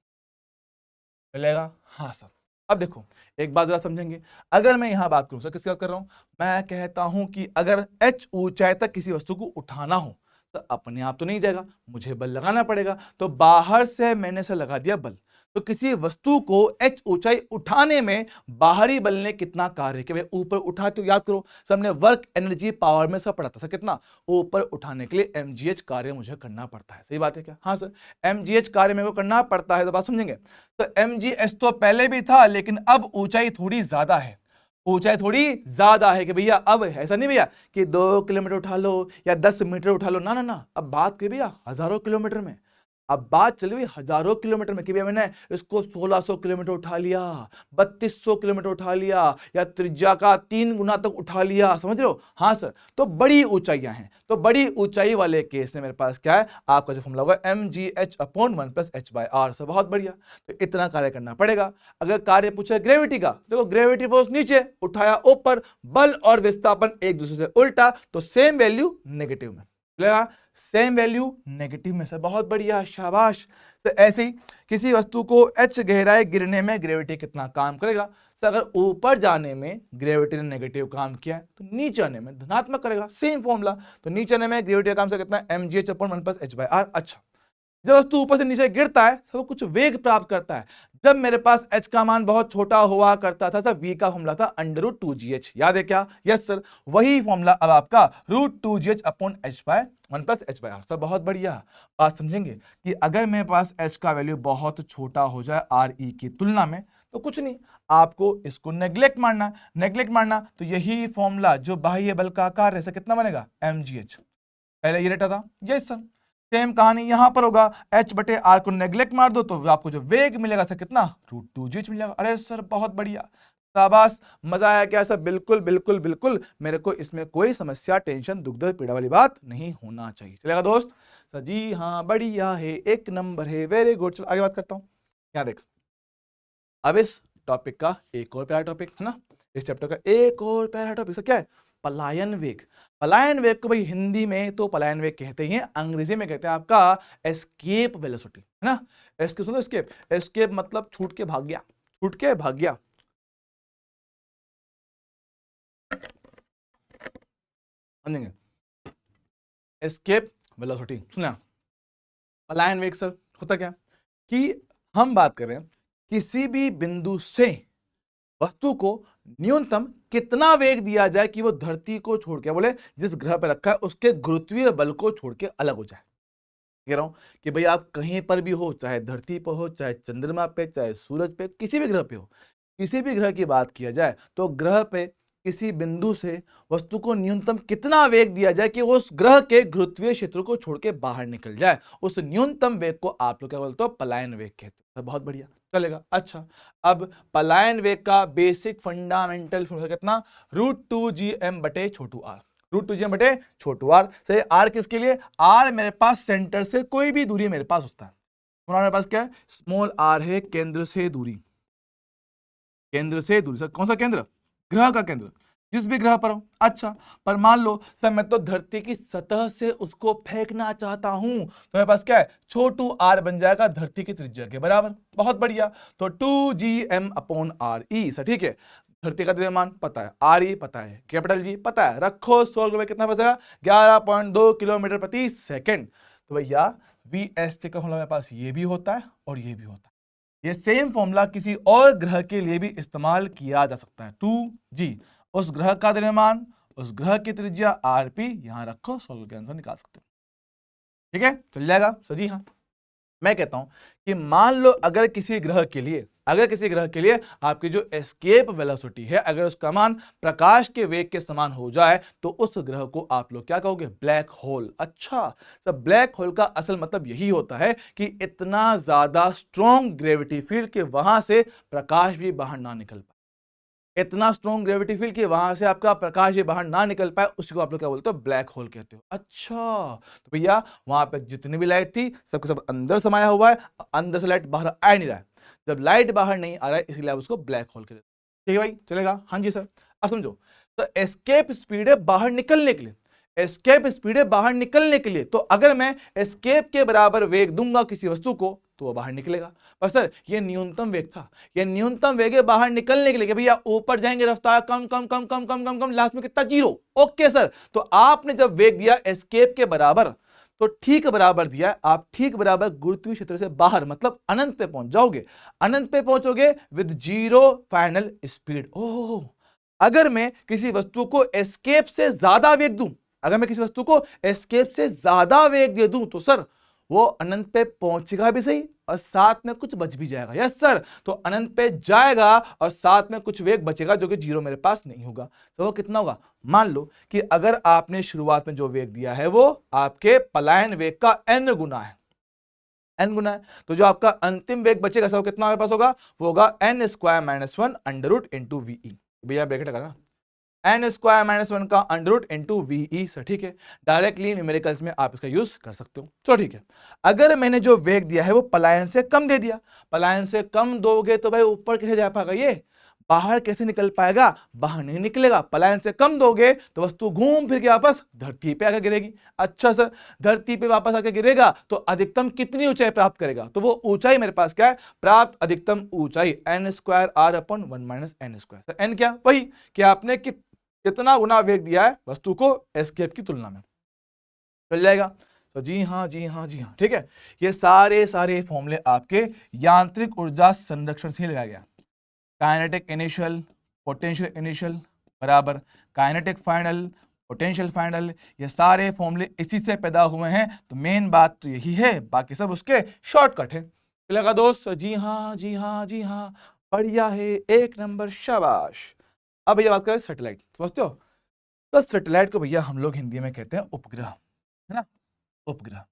मिलेगा? हाँ सर। अब देखो एक बात जरा समझेंगे, अगर मैं यहां बात करूं सर, किसकी बात कर रहा हूं? मैं कहता हूं कि अगर h ऊंचाई तक किसी वस्तु को उठाना हो तो अपने आप तो नहीं जाएगा, मुझे बल लगाना पड़ेगा। तो बाहर से मैंने से लगा दिया बल। तो किसी वस्तु को h ऊंचाई उठाने में बाहरी बल ने कितना कार्य किया? भाई ऊपर उठाते हो, याद करो सबने वर्क एनर्जी पावर में सब पढ़ा था सर, कितना? ऊपर उठाने के लिए mgh कार्य मुझे करना पड़ता है। सही बात है क्या? हाँ सर, mgh कार्य मेरे को करना पड़ता है। तो बात समझेंगे, तो mgh तो पहले भी था लेकिन अब ऊंचाई थोड़ी ज्यादा है, ऊंचाई थोड़ी ज्यादा है कि भैया अब ऐसा नहीं भैया कि 2 किलोमीटर उठा लो या 10 मीटर उठा लो, ना ना ना, अब बात करिए भैया हजारों किलोमीटर में। अब बात चली हुई हजारों किलोमीटर में कि भैया मैंने इसको 1600 किलोमीटर उठा लिया, 3200 किलोमीटर उठा लिया, या त्रिज्या का 3 गुना तक उठा लिया, समझ रहे हो? हाँ सर। तो बड़ी ऊंचाइयां हैं, तो बड़ी ऊंचाई वाले केस में मेरे पास क्या है? आपका जो फॉर्मूला होगा mgh upon 1 plus h by r। Sir बहुत बढ़िया, तो इतना कार्य करना पड़ेगा। अगर कार्य पूछा ग्रेविटी का, देखो ग्रेविटी फोर्स नीचे, उठाया ऊपर, बल और विस्थापन एक दूसरे से उल्टा, तो सेम वैल्यू नेगेटिव में मिलेगा, सेम वैल्यू नेगेटिव में। सर बहुत बढ़िया, शाबाश। सर ऐसे ही किसी वस्तु को h गहराई गिरने में ग्रेविटी कितना काम करेगा? सर अगर ऊपर जाने में ग्रेविटी ने नेगेटिव काम किया है तो नीचे आने में धनात्मक करेगा, सेम फॉर्मूला। तो नीचे आने में ग्रेविटी का काम से कितना है? mgh upon 1 plus h by r। अच्छा, जब वस्तु ऊपर से नीचे गिरता है तो वो कुछ वेग प्राप्त करता है। जब मेरे पास h का मान बहुत छोटा हुआ करता था, v का फॉर्मूला था √2gh, याद है क्या? यस सर, वही फॉर्मूला अब आपका √2gh upon h by 1 plus h by r। Sir बहुत बढ़िया, बात समझेंगे कि अगर मेरे पास h का वैल्यू बहुत छोटा हो जाए re की तुलना में तो कुछ नहीं, आपको इसको नेग्लेक्ट मारना, नेग्लेक्ट मारना। तो यही फॉर्मूला जो बाह्य बल का कार्य से कितना बनेगा? mgh, पहले ये रटा था। यस सर, सेम कहानी यहां पर होगा, h बटे आर को नेग्लेक्ट मार दो तो आपको जो वेग मिलेगा सर कितना? √2gh मिलेगा। अरे सर बहुत बढ़िया, शाबाश, मजा आया क्या सर? बिल्कुल बिल्कुल बिल्कुल, मेरे को इसमें कोई समस्या, टेंशन, दुख दर्द, पीड़ा वाली बात नहीं होना चाहिए। चलेगा दोस्त? सर जी हाँ, बढ़िया है, एक नंबर है, वेरी गुड। चलो आगे बात करता हूँ। क्या देख, अब इस टॉपिक का एक और प्यारा टॉपिक है ना, इस चैप्टर का एक और प्यारा टॉपिक सर क्या है? पलायन वेग। पलायन वेग को भाई हिंदी में तो पलायन वेग कहते ही हैं, अंग्रेजी में कहते हैं आपका एस्केप वेलोसिटी, है ना। एस्केप सुनो, एस्केप, एस्केप मतलब छूट के भाग गया, छूट के भाग गया। समझेंगे, एस्केप वेलोसिटी सुना। पलायन वेग सर होता क्या कि हम बात करें किसी भी बिंदु से वस्तु को न्यूनतम कितना वेग दिया जाए कि वो धरती को छोड़ के, बोले जिस ग्रह पर रखा है उसके गुरुत्वीय बल को छोड़ के अलग हो जाए। कह रहा हूं कि भाई आप कहीं पर भी हो, चाहे धरती पर हो, चाहे चंद्रमा पे, चाहे सूरज पे, किसी भी ग्रह पे हो, किसी भी ग्रह की बात किया जाए तो ग्रह पे किसी बिंदु से वस्तु को न्यूनतम कितना वेग दिया जाए कि वो उस ग्रह के गुरुत्वीय क्षेत्र को छोड़ के बाहर निकल जाए, उस न्यूनतम वेग को आप लोग क्या बोलते हो? पलायन वेग कहते हो। तो बहुत बढ़िया, चलेगा। अच्छा, अब पलायन वेग का बेसिक फंडामेंटल फॉर्मूला कितना? √2gm बटे छोटू आर, √2gm बटे छोटू आर। सही, आर किसके लिए? आर मेरे पास सेंटर से कोई भी दूरी मेरे पास होता है, मेरे पास क्या है? स्मॉल आर है केंद्र से दूरी, केंद्र से दूरी। सर कौन सा केंद्र? ग्रह का केंद्र, जिस भी ग्रह पर हो। अच्छा, पर मान लो सर मैं तो धरती की सतह से उसको फेंकना चाहता हूं, तो मेरे पास क्या है? छोटू आर बन जाएगा धरती की त्रिज्या के बराबर। बहुत बढ़िया, तो 2gm upon R E. Sir ठीक है, धरती का द्रव्यमान पता है, आर ई पता है, कैपिटल जी पता है, रखो सोल्व करके कितना बचेगा? 11.2 किलोमीटर प्रति सेकेंड। तो भैया वी एस टी का फॉर्मूला मेरे पास ये भी होता है और ये भी होता है। ये सेम फॉर्मूला किसी और ग्रह के लिए भी इस्तेमाल किया जा सकता है। 2g, उस ग्रह का द्रव्यमान, उस ग्रह की त्रिज्या rp, यहां रखो, सोल्व के आंसर निकाल सकते हो। ठीक है, चल जाएगा सर जी हाँ। मैं कहता हूं कि मान लो अगर किसी ग्रह के लिए आपकी जो एस्केप वेलोसिटी है अगर उसका मान प्रकाश के वेग के समान हो जाए तो उस ग्रह को आप लोग क्या कहोगे? Black hole. अच्छा, सब ब्लैक होल का असल मतलब यही होता है कि इतना ज्यादा स्ट्रॉन्ग ग्रेविटी फील्ड कि वहां से प्रकाश भी बाहर ना निकल पाए, इतना स्ट्रॉन्ग ग्रेविटी फील्ड कि वहां से आपका प्रकाश ये बाहर ना निकल पाए, उसको आप लोग क्या बोलते हो? ब्लैक होल कहते हो। अच्छा, तो भैया वहां पे जितनी भी लाइट थी सबके सब अंदर समाया हुआ है, अंदर से लाइट बाहर आ नहीं रहा है। जब लाइट बाहर नहीं आ रहा है इसलिए आप उसको ब्लैक होल कहते हैं। ठीक है भाई, चलेगा? हाँ जी सर। अब समझो, तो एस्केप स्पीड है बाहर निकलने के लिए, एस्केप स्पीड है बाहर निकलने के लिए, तो अगर मैं एस्केप के बराबर वेग दूंगा किसी वस्तु को तो वो बाहर निकलेगा। पर सर ये न्यूनतम वेग था, ये न्यूनतम वेग है बाहर निकलने के लिए कि भैया ऊपर जाएंगे रफ्तार कम कम कम कम कम कम कम, लास्ट में कितना? जीरो। ओके सर, तो आपने जब वेग दिया एस्केप के बराबर तो ठीक बराबर दिया, आप ठीक बराबर गुरुत्वीय क्षेत्र से बाहर मतलब अनंत पे पहुंच जाओगे, अनंत पे पहुंचोगे विद जीरो फाइनल स्पीड। ओह, अगर मैं किसी वस्तु को एस्केप से ज्यादा वेग दूं, अगर मैं किसी वस्तु को एस्केप से ज्यादा वेग दे दूं तो सर वो अनंत पे पहुंचेगा भी सही और साथ में कुछ बच भी जाएगा। यस सर, तो अनंत पे जाएगा और साथ में कुछ वेग बचेगा जो कि जीरो मेरे पास नहीं होगा। तो वो कितना होगा? मान लो कि अगर आपने शुरुआत में जो वेग दिया है वो आपके पलायन वेग का n गुना है, n गुना है, तो जो आपका अंतिम वेग बचेगा सब कितना हमारे पास होगा? वो होगा n square minus one under root into V E. भैया ब्रैकेट लगाना, एन स्क्वायर माइनस वन का अंडर रूट इंटू वीई से, ठीक है? डायरेक्टली न्यूमेरिकल्स में आप इसका यूज कर सकते हो। चलो ठीक है, अगर मैंने जो वेग दिया है वो पलायन से कम दे दिया, पलायन से कम दोगे तो भाई ऊपर कैसे जा पाएगा? ये बाहर कैसे निकल पाएगा? बाहर नहीं निकलेगा। पलायन से कम दोगे तो वस्तु घूम फिर के वापस धरती पे आकर गिरेगी। अच्छा सर, धरती पे वापस आकर गिरेगा तो अधिकतम कितनी ऊंचाई प्राप्त करेगा? तो वो ऊंचाई मेरे पास क्या है? प्राप्त अधिकतम ऊंचाई N square R upon one minus N square. N क्या? वही कि आपने कितना गुना वेग दिया है वस्तु को एस्केप की तुलना में। चल जाएगा? तो जी हाँ जी हाँ जी हाँ, ठीक है। ये सारे सारे फॉर्मूले आपके यांत्रिक ऊर्जा संरक्षण से ही लगाया गया। काइनेटिक इनिशियल, पोटेंशियल इनिशियल बराबर काइनेटिक फाइनल, पोटेंशियल फाइनल, ये सारे फॉर्मूले इसी से पैदा हुए हैं। तो मेन बात तो यही है, बाकी सब उसके शॉर्टकट है। लगा दोस्त? जी हाँ जी हाँ जी हाँ, बढ़िया है, एक नंबर, शाबाश। अब भैया बात करें सैटेलाइट, समझते हो? तो सैटेलाइट को भैया हम लोग हिंदी में कहते हैं उपग्रह, है ना? उपग्रह।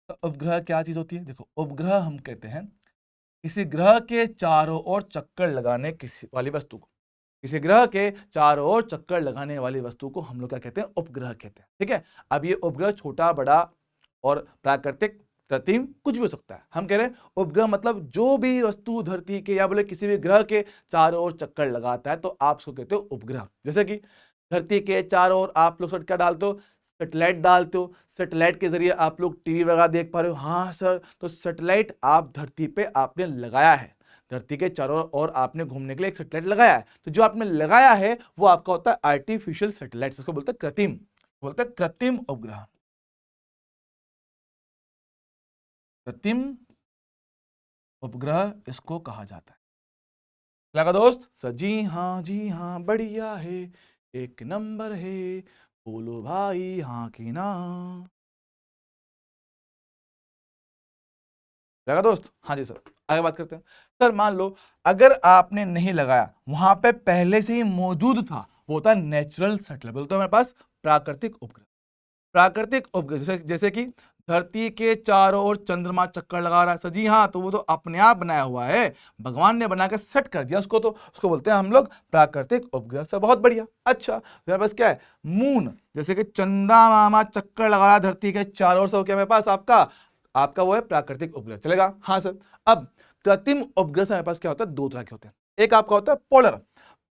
तो उपग्रह क्या चीज होती है? देखो, उपग्रह हम कहते हैं किसी ग्रह के चारों ओर चक्कर लगाने किसी वाली वस्तु को, किसी ग्रह के चारों ओर चक्कर लगाने वाली वस्तु को हम लोग क्या कहते हैं? उपग्रह कहते हैं। ठीक है? अब ये उपग्रह छोटा बड़ा और प्राकृतिक कृत्रिम कुछ भी हो सकता है। हम कह रहे हैं उपग्रह मतलब जो भी वस्तु धरती के या बोले किसी भी ग्रह के चारों ओर चक्कर लगाता है तो आप उसको कहते हो उपग्रह। जैसे कि धरती के चारों ओर आप लोग क्या डालते हो? सेटेलाइट डालते हो, सेटेलाइट के जरिए आप लोग टीवी वगैरह देख पा रहे हो। हाँ सर, तो सेटेलाइट आप धरती पे आपने लगाया है, धरती के चारों ओर आपने घूमने के लिए एक सेटेलाइट लगाया है, तो जो आपने लगाया है वो आपका होता है आर्टिफिशियल सेटेलाइट, इसको बोलते हैं कृत्रिम, बोलते हैं कृत्रिम उपग्रह, कृत्रिम उपग्रह इसको कहा जाता है। लगा दोस्त? सर जी हाँ, बढ़िया है, एक नंबर है, बोलो भाई हाँ कि ना। लगा दोस्त? हाँ जी सर, आगे बात करते हैं। सर मान लो अगर आपने नहीं लगाया, वहां पे पहले से ही मौजूद था, वो होता है नेचुरल सेटेलाइट, बोलते हैं हमारे पास प्राकृतिक उपग्रह। प्राकृतिक उपग्रह जैसे जैसे कि धरती के चारों ओर चंद्रमा चक्कर लगा रहा है सर, जी हाँ, तो वो तो अपने आप बनाया हुआ है, भगवान ने बना के सेट कर दिया उसको, तो उसको बोलते हैं हम लोग प्राकृतिक उपग्रह। सर बहुत बढ़िया। अच्छा, तो मेरे पास क्या है? मून, जैसे कि चंदा मामा चक्कर लगा रहा है धरती के चारों ओर से, हो गया मेरे पास आपका आपका वो है प्राकृतिक उपग्रह। चलेगा? हाँ सर। अब कृत्रिम उपग्रह से हमारे पास क्या होता है? दो तरह के होते हैं। एक आपका होता है पोलर,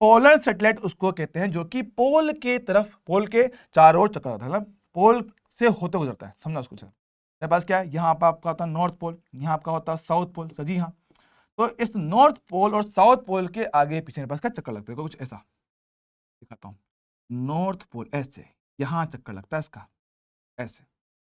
पोलर सैटेलाइट उसको कहते हैं जो कि पोल के तरफ, पोल के चारों ओर चक्कर होता है, मतलब पोल से होते गुजरता है, समझना उसको। मेरे पास क्या है? यहाँ पर आपका होता है नॉर्थ पोल, यहाँ आपका होता है साउथ पोल। सर जी हाँ, तो इस नॉर्थ पोल और साउथ पोल के आगे पीछे मेरे पास क्या चक्कर लगता है? तो कुछ ऐसा दिखाता हूँ। नॉर्थ पोल ऐसे, यहाँ चक्कर लगता है इसका, ऐसे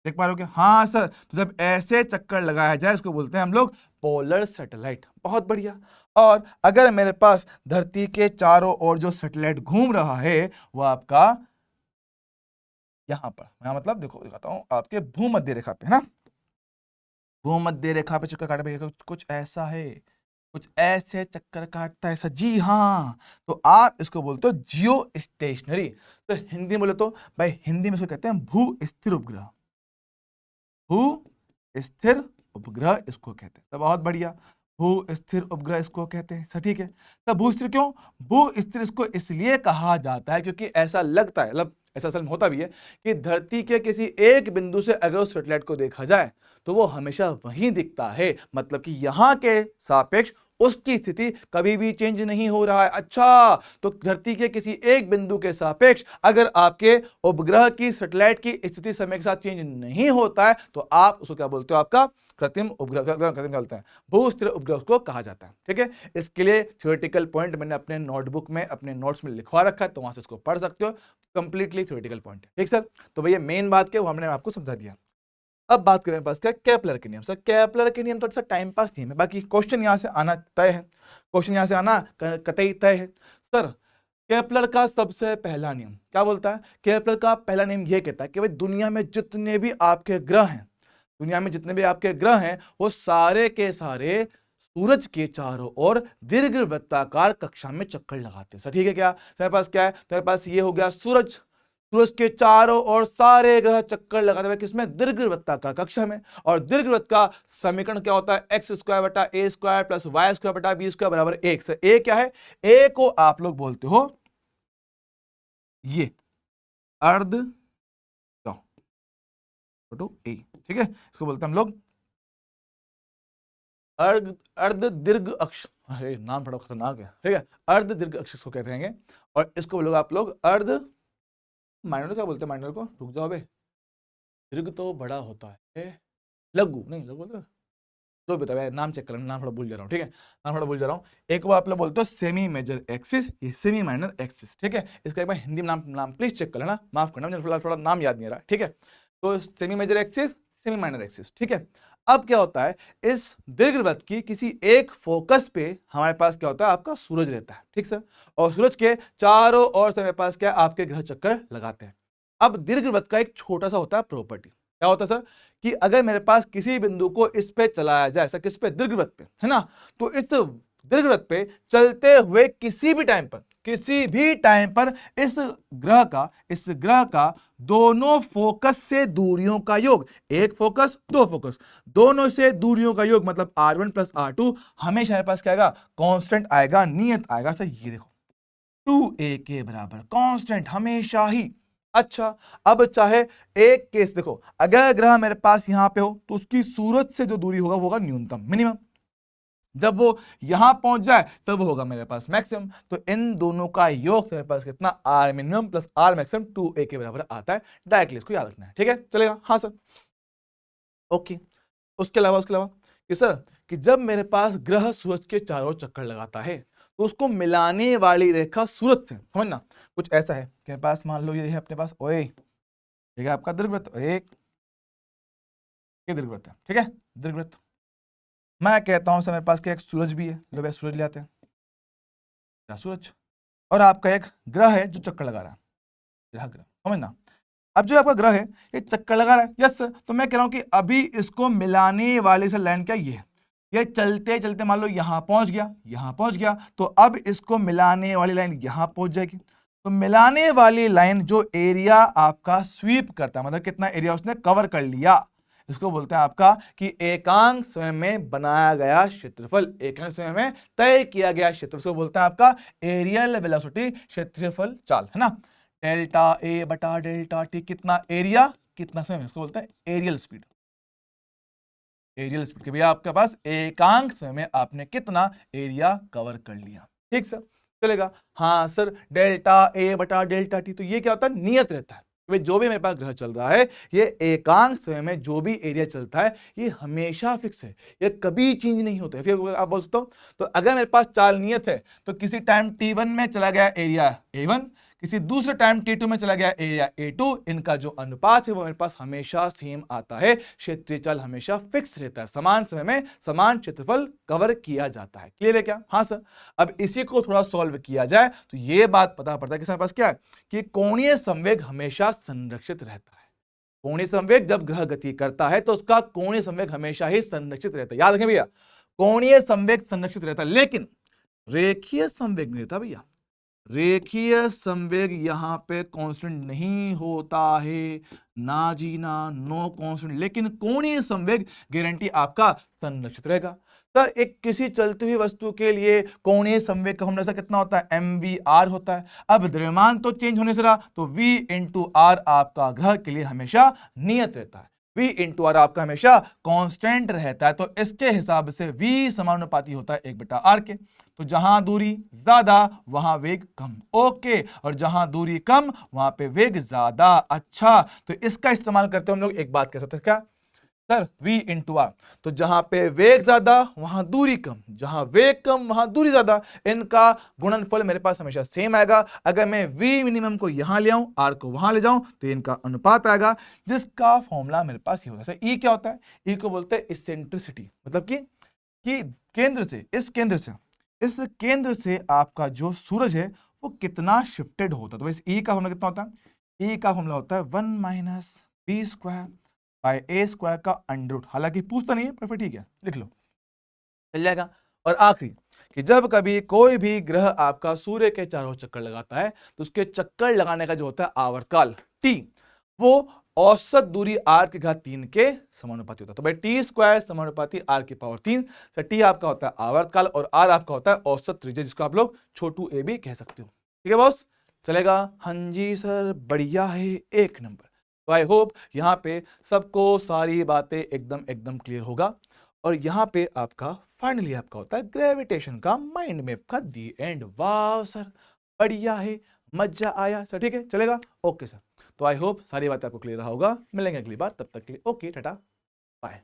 देख पा रहे हो क्या? हाँ सर, तो जब ऐसे चक्कर लगाया जाए इसको बोलते हैं हम लोग पोलर सैटेलाइट। बहुत बढ़िया। और अगर मेरे पास धरती के चारों ओर जो सैटेलाइट घूम रहा है वो आपका यहां पर, यहां मतलब देखो दिखाता हूं आपके भूमध्य रेखा पे, है ना? भूमध्य रेखा पे चक्कर काटे, कुछ ऐसा है, कुछ ऐसे चक्कर काटता है ऐसा, जी हाँ। तो आप इसको बोलते हो जियो स्टेशनरी। तो हिंदी में बोले तो भाई हिंदी में इसको कहते हैं भू स्थिर उपग्रह, भू स्थिर उपग्रह इसको कहते हैं। तो बहुत बढ़िया, भू स्थिर उपग्रह इसको कहते हैं, सही है। तो भू स्थिर क्यों, भू स्थिर इसको इसलिए कहा जाता है क्योंकि ऐसा लगता है, मतलब ऐसा असल में होता भी है कि धरती के किसी एक बिंदु से अगर उस सैटेलाइट को देखा जाए तो वो हमेशा वहीं दिखता है, मतलब कि यहाँ के सापेक्ष उसकी स्थिति कभी भी चेंज नहीं हो रहा है। अच्छा, तो धरती के किसी एक बिंदु के सापेक्ष अगर आपके उपग्रह की सैटेलाइट की स्थिति समय के साथ चेंज नहीं होता है तो आप उसको क्या बोलते हो, आपका कृत्रिम उपग्रह, कृत्रिम बोलते हैं, भू स्थिर उपग्रह को कहा जाता है। ठीक है, इसके लिए थ्योरेटिकल पॉइंट मैंने अपने नोटबुक में, अपने नोट्स में लिखवा रखा है, तो वहां से इसको पढ़ सकते हो, कंप्लीटली थ्योरेटिकल पॉइंट। ठीक सर, तो भैया मेन बात क्या वो हमने आपको समझा दिया। अब बात करें पास क्या, केपलर के नियम। सर केपलर के नियम थोड़ा सा टाइम पास नियम है, बाकी क्वेश्चन यहां से आना तय है, क्वेश्चन यहां से आना कतई तय है। सर केपलर का सबसे पहला नियम क्या बोलता है, केपलर का पहला नियम यह कहता है कि भाई दुनिया में जितने भी आपके ग्रह हैं, दुनिया में जितने भी आपके ग्रह हैं वो सारे के सारे सूरज के चारों ओर दीर्घवृत्ताकार कक्षा में चक्कर लगाते हैं। सर ठीक है, क्या तुम्हारे पास क्या है, तुम्हारे पास ये हो गया सूरज, सूरज के चारों ओर सारे ग्रह चक्कर लगाते हुए किसमें, दीर्घवृत्ताकार कक्षा में। और दीर्घवृत्त का समीकरण क्या होता है, एक्स स्क्वायर बटा ए स्क्वायर प्लस वाई स्क्वायर बटा बी स्क्वायर बराबर 1 से। ए क्या है, ए को आप लोग बोलते हो ये अर्ध ए, ठीक है, इसको बोलते हैं हम लोग अर्ध अर्ध दीर्घ अक्ष, अरे नाम थोड़ा खतरनाक है, ठीक है, अर्ध दीर्घ अक्ष इसको कहते हैं। और इसको लोग आप लोग अर्ध माइनर क्या बोलते हैं, माइनर को, रुक जाओ बे, दीर्घ तो बड़ा होता है, लघु नहीं, लघु बोलते तो भी बताया, नाम चेक कर लेना, नाम थोड़ा भूल जा रहा हूँ, ठीक है, नाम थोड़ा भूल जा रहा हूँ। एक वो आप लोग बोलते हो सेमी मेजर एक्सिस, ये सेमी माइनर एक्सिस, ठीक है, इसका एक बार हिंदी में नाम प्लीज चेक कर लेना, माफ करना मुझे थोड़ा नाम याद नहीं आ रहा, ठीक है। तो semi major axis, semi minor axis, ठीक है। अब क्या होता है, इस दीर्घवृत्त की किसी एक फोकस पे हमारे पास क्या होता है, आपका सूरज रहता है, ठीक सर, और सूरज के चारों ओर से हमारे पास क्या, आपके ग्रह चक्कर लगाते हैं। अब दीर्घवृत्त का एक छोटा सा होता है प्रॉपर्टी, क्या होता है सर, कि अगर मेरे पास किसी बिंदु को इस पे चलाया जाए, ऐसा किस पे, दीर्घवृत्त पे, है ना, तो इस दीर्घवृत्त पे चलते हुए किसी भी टाइम पर इस ग्रह का दोनों फोकस से दूरियों का योग, एक फोकस दो फोकस, दोनों से दूरियों का योग मतलब r1 प्लस r2 हमेशा मेरे पास क्या आएगा, कांस्टेंट आएगा, नियत आएगा। सर ये देखो 2a के बराबर कांस्टेंट हमेशा ही। अच्छा, अब चाहे एक केस देखो, अगर ग्रह मेरे पास यहां पे हो तो उसकी सूरज से जो दूरी होगा वो होगा न्यूनतम, मिनिमम, जब वो यहां पहुंच जाए तब वो होगा मेरे पास मैक्सिमम। तो इन दोनों का योग मेरे पास कितना, R minimum plus R maximum 2a के बराबर आता है, डायरेक्टली इसको याद रखना है, ठीक है, चलेगा, हाँ सर, ओके। उसके अलावा कि सर कि जब मेरे पास ग्रह सूरज के चारों ओर चक्कर लगाता है तो उसको मिलाने वाली रेखा सूरज से, समझना, कुछ ऐसा है कि मेरे पास मान लो ये है अपने पास, ओए ठीक है, आपका दीर्घवृत्त, एक ये दीर्घवृत्त है, ठीक है, दीर्घवृत्त। मैं कहता हूं सर मेरे पास क्या, एक सूरज भी है, लो भैया सूरज ले आते हैं, क्या सूरज, और आपका एक ग्रह है जो चक्कर लगा रहा है, ग्रह, समझना। अब जो आपका ग्रह है ये चक्कर लगा रहा है, यस सर, तो मैं कह रहा हूं कि अभी इसको मिलाने वाली से लाइन क्या, ये चलते चलते मान लो यहां पहुंच गया, तो अब इसको मिलाने वाली लाइन यहां पहुंच जाएगी। तो मिलाने वाली लाइन जो एरिया आपका स्वीप करता है, मतलब कितना एरिया उसने कवर कर लिया, इसको बोलते हैं आपका कि एकांक समय में बनाया गया क्षेत्रफल, एकांक समय में तय किया गया क्षेत्रफल को बोलते हैं आपका एरियल वेलोसिटी, क्षेत्रफल चाल, है ना, डेल्टा ए बटा डेल्टा टी, कितना एरिया कितना समय, इसको बोलते हैं एरियल स्पीड, एरियल स्पीड के भैया आपके पास एकांक समय में आपने कितना एरिया कवर कर लिया, ठीक सर, चलेगा, हाँ सर, डेल्टा ए बटा डेल्टा टी, तो ये क्या होता है, नियत रहता है, जो भी मेरे पास ग्रह चल रहा है ये एकांक समय में जो भी एरिया चलता है ये हमेशा फिक्स है, ये कभी चेंज नहीं होता है। फिर आप बोल सकते हो, तो अगर मेरे पास चाल नियत है तो किसी टाइम t1 में चला गया एरिया a1, किसी दूसरे टाइम t2 में चला गया एरिया a2, इनका जो अनुपात है वो मेरे पास हमेशा सेम आता है, क्षेत्रीय चाल हमेशा फिक्स रहता है, समान समय में समान क्षेत्रफल कवर किया जाता है, क्लियर है क्या, हाँ सर। अब इसी को थोड़ा सॉल्व किया जाए तो ये बात पता पड़ता है कि मेरे पास क्या है कि कोणीय संवेग हमेशा संरक्षित रहता है, कोणीय संवेग जब ग्रह गति करता है तो उसका कोणीय संवेग हमेशा ही संरक्षित रहता है। याद रखें भैया, कोणीय संवेग संरक्षित रहता है, लेकिन रेखीय संवेग नहीं रहता भैया। रेखीय संवेग यहां पे कांस्टेंट नहीं होता है, ना जी ना, नो कांस्टेंट। लेकिन कोणीय संवेग गारंटी आपका संरक्षित रहेगा। सर एक किसी चलती हुई वस्तु के लिए कोणीय संवेग का फॉर्मूला कितना होता है, mvr होता है। अब द्रव्यमान तो चेंज होने से रहा, तो v इंटू आर आपका ग्रह के लिए हमेशा नियत रहता है। v इंटू आर आपका हमेशा कांस्टेंट रहता है, तो इसके हिसाब से v समानुपाती होता है 1/r के। तो जहां दूरी ज्यादा वहां वेग कम, ओके, और जहां दूरी कम वहां पे वेग ज्यादा। अच्छा, तो इसका इस्तेमाल करते हुए हम लोग एक बात कह सकते हैं, क्या सर, v इंटू आर, तो जहां पे वेग ज्यादा वहां दूरी कम, जहां वेग कम वहां दूरी ज्यादा, इनका गुणनफल मेरे पास हमेशा सेम आएगा। अगर मैं v मिनिमम को यहां ले आऊं, r को वहां ले जाऊं, तो इनका अनुपात आएगा, जिसका फॉर्मूला मेरे पास ये होता है। E क्या होता है, E को बोलते हैं इसेंट्रिसिटी, मतलब कि केंद्र से, इस केंद्र से आपका जो सूरज है वो कितना शिफ्टेड होता है। तो इस E का फॉर्मूला कितना होता है, E का फॉर्मूला होता है 1 minus B square by A square का अंडर रूट। हालांकि पूछता नहीं है पर फिर ठीक है, लिख लो, चल जाएगा। और आखिरी, कि जब कभी कोई भी ग्रह आपका सूर्य के चारों चक्कर लगाता है, तो उसके चक्कर लगाने का जो होता है आवर्तकाल t, वो औसत दूरी r की घात 3 के समानुपाती होता है। तो भाई टी स्क्वायर समानुपाती r की पावर 3। सर टी आपका होता है आवर्तकाल और r आपका होता है औसत त्रिज्या, जिसको आप लोग छोटू ए भी कह सकते हो। ठीक है बॉस, चलेगा। हाँ जी सर, बढ़िया है, 1 नंबर। तो आई होप यहाँ पे सबको सारी बातें एकदम क्लियर होगा। और यहाँ पे आपका फाइनली आपका होता है ग्रेविटेशन का माइंड मैप का दी एंड। वाह सर, बढ़िया है, मजा आया सर। ठीक है, चलेगा, ओके सर। तो आई होप सारी बातें आपको क्लियर रहा होगा। मिलेंगे अगली बार, तब तक के लिए ओके, टाटा, बाय।